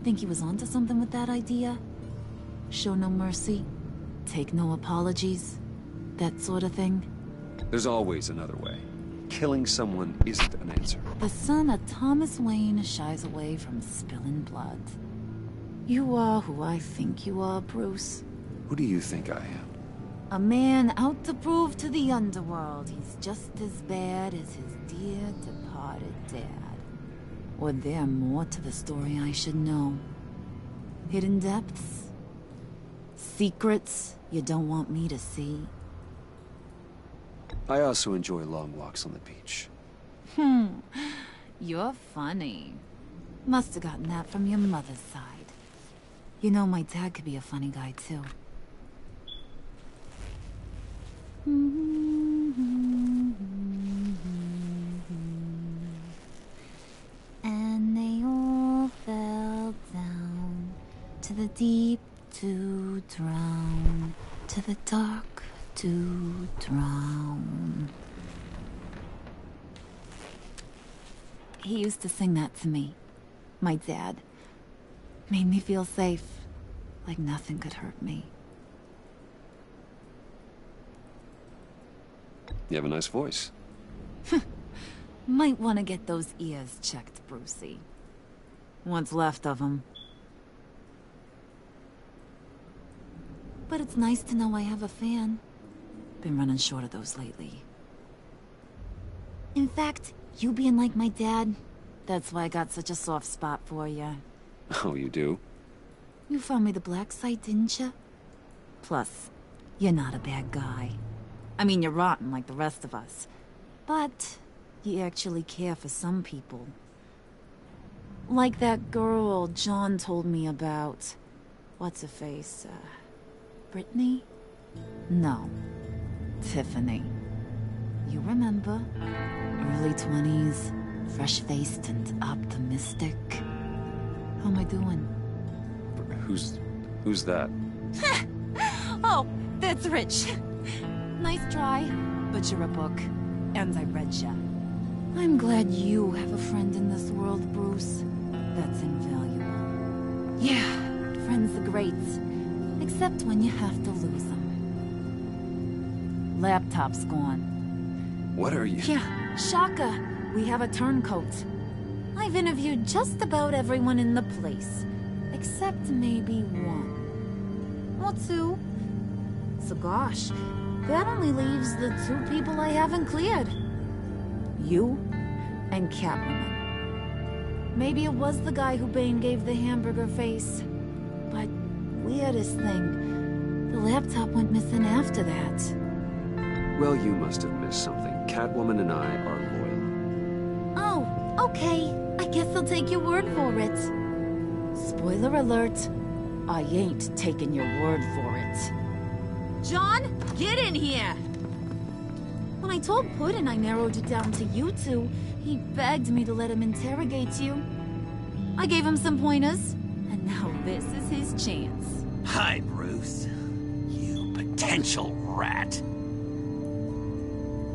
Think he was onto something with that idea? Show no mercy? Take no apologies? That sort of thing? There's always another way. Killing someone isn't an answer. The son of Thomas Wayne shies away from spilling blood. You are who I think you are, Bruce. Who do you think I am? A man out to prove to the underworld he's just as bad as his dear departed dad. Or there more to the story I should know. Hidden depths? Secrets you don't want me to see? I also enjoy long walks on the beach. You're funny. Must have gotten that from your mother's side. You know, my dad could be a funny guy, too. And they all fell down to the deep to drown, to the dark to drown. He used to sing that to me, my dad. Made me feel safe, like nothing could hurt me. You have a nice voice. Might want to get those ears checked, Brucey. What's left of them. But it's nice to know I have a fan. Been running short of those lately. In fact, you being like my dad, that's why I got such a soft spot for you. Oh, you do? You found me the black site, didn't you? Plus, you're not a bad guy. I mean, you're rotten like the rest of us. But you actually care for some people. Like that girl John told me about. What's her face? Brittany? No. Tiffany. You remember? Early 20s, fresh-faced and optimistic. How am I doing? Who's that? Oh, that's Rich. Nice try, but you're a book, and I read ya. I'm glad you have a friend in this world, Bruce. That's invaluable. Yeah, friends are great, except when you have to lose them. Laptop's gone. What are you? Yeah, Shaka. We have a turncoat. I've interviewed just about everyone in the place, except maybe one. Or two. So gosh, that only leaves the two people I haven't cleared. You and Catwoman. Maybe it was the guy who Bane gave the hamburger face. But weirdest thing, the laptop went missing after that. Well, you must have missed something. Catwoman and I are loyal. Oh, okay. I guess I'll take your word for it. Spoiler alert. I ain't taking your word for it. John, get in here! When I told Puddin' I narrowed it down to you two, he begged me to let him interrogate you. I gave him some pointers, and now this is his chance. Hi, Bruce. You potential rat.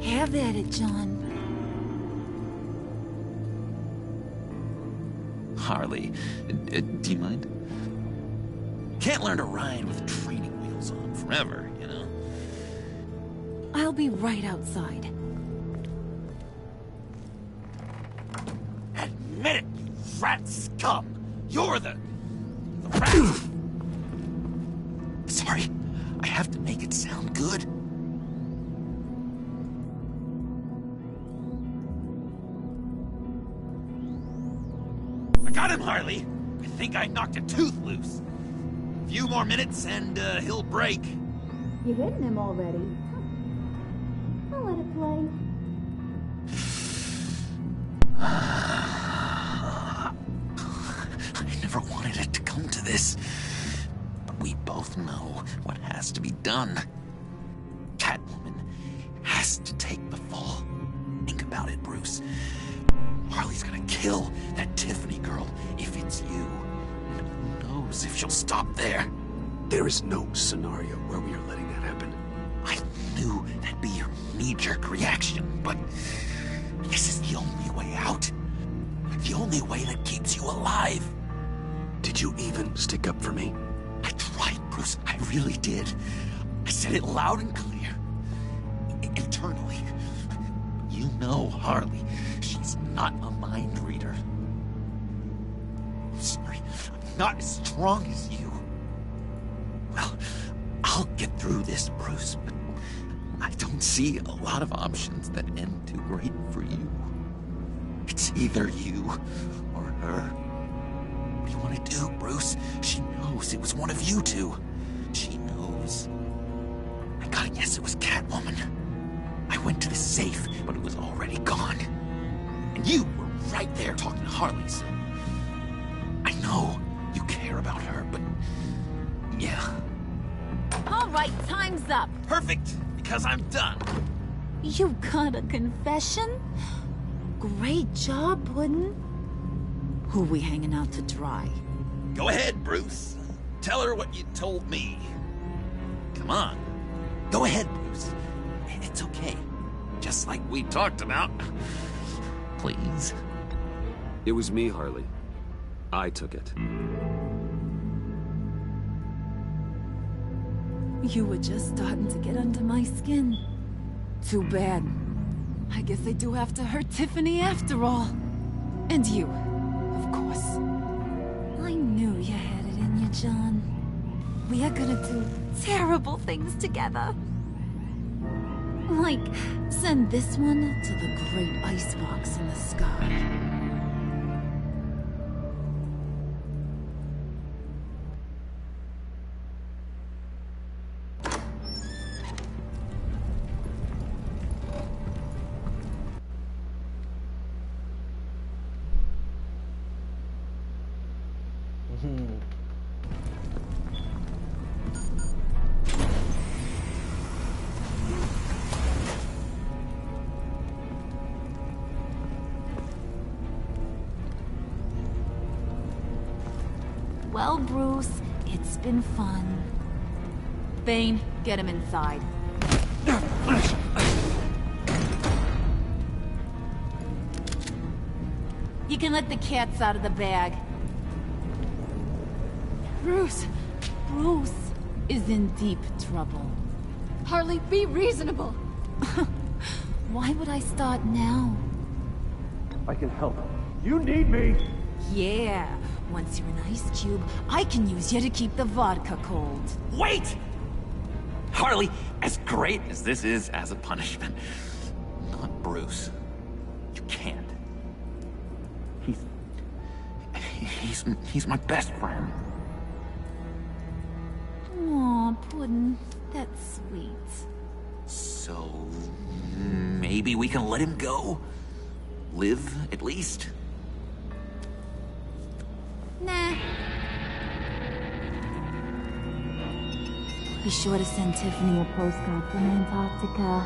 Have at it, John. Harley, do you mind? Can't learn to ride with training wheels on forever, you know? I'll be right outside. Admit it, you rat scum! You're the rat! Sorry, I have to make it sound good. I got him, Harley! I think I knocked a tooth loose. A few more minutes and he'll break. You hitting him already? I'll let it play. I never wanted it to come to this. But we both know what has to be done. Catwoman has to take the fall. Think about it, Bruce. Harley's gonna kill that Tiffany girl wants you. And who knows if she'll stop there. There is no scenario where we are letting that happen. I knew that'd be your knee-jerk reaction, but this is the only way out. The only way that keeps you alive. Did you even stick up for me? I tried, Bruce. I really did. I said it loud and clear. Internally. You know Harley. She's not a mind reader. I'm sorry. I'm not as strong as you. Well, I'll get through this, Bruce, but I don't see a lot of options that end too great for you. It's either you or her. What do you want to do, Bruce? She knows it was one of you two. She knows. I gotta guess it was Catwoman. I went to the safe, but it was already gone. And you were right there talking to Harley, so... I know you care about her, but... yeah. All right, time's up. Perfect, because I'm done. You got a confession? Great job, Puddin'. Who we hanging out to dry? Go ahead, Bruce. Tell her what you told me. Come on. Go ahead, Bruce. It's okay. Just like we talked about. Please. It was me, Harley. I took it. You were just starting to get under my skin. Too bad. I guess I do have to hurt Tiffany after all. And you, of course. I knew you had it in you, John. We are gonna do terrible things together. Like, send this one to the great icebox in the sky. Well, Bruce, it's been fun. Bane, get him inside. You can let the cats out of the bag. Bruce is in deep trouble. Harley, be reasonable. Why would I start now? I can help. You need me! Yeah, once you're an ice cube, I can use you to keep the vodka cold. Wait! Harley, as great as this is as a punishment, not Bruce. You can't. He's my best friend. Aw, Puddin', that's sweet. So, maybe we can let him go? Live, at least? Nah. Be sure to send Tiffany a postcard from Antarctica.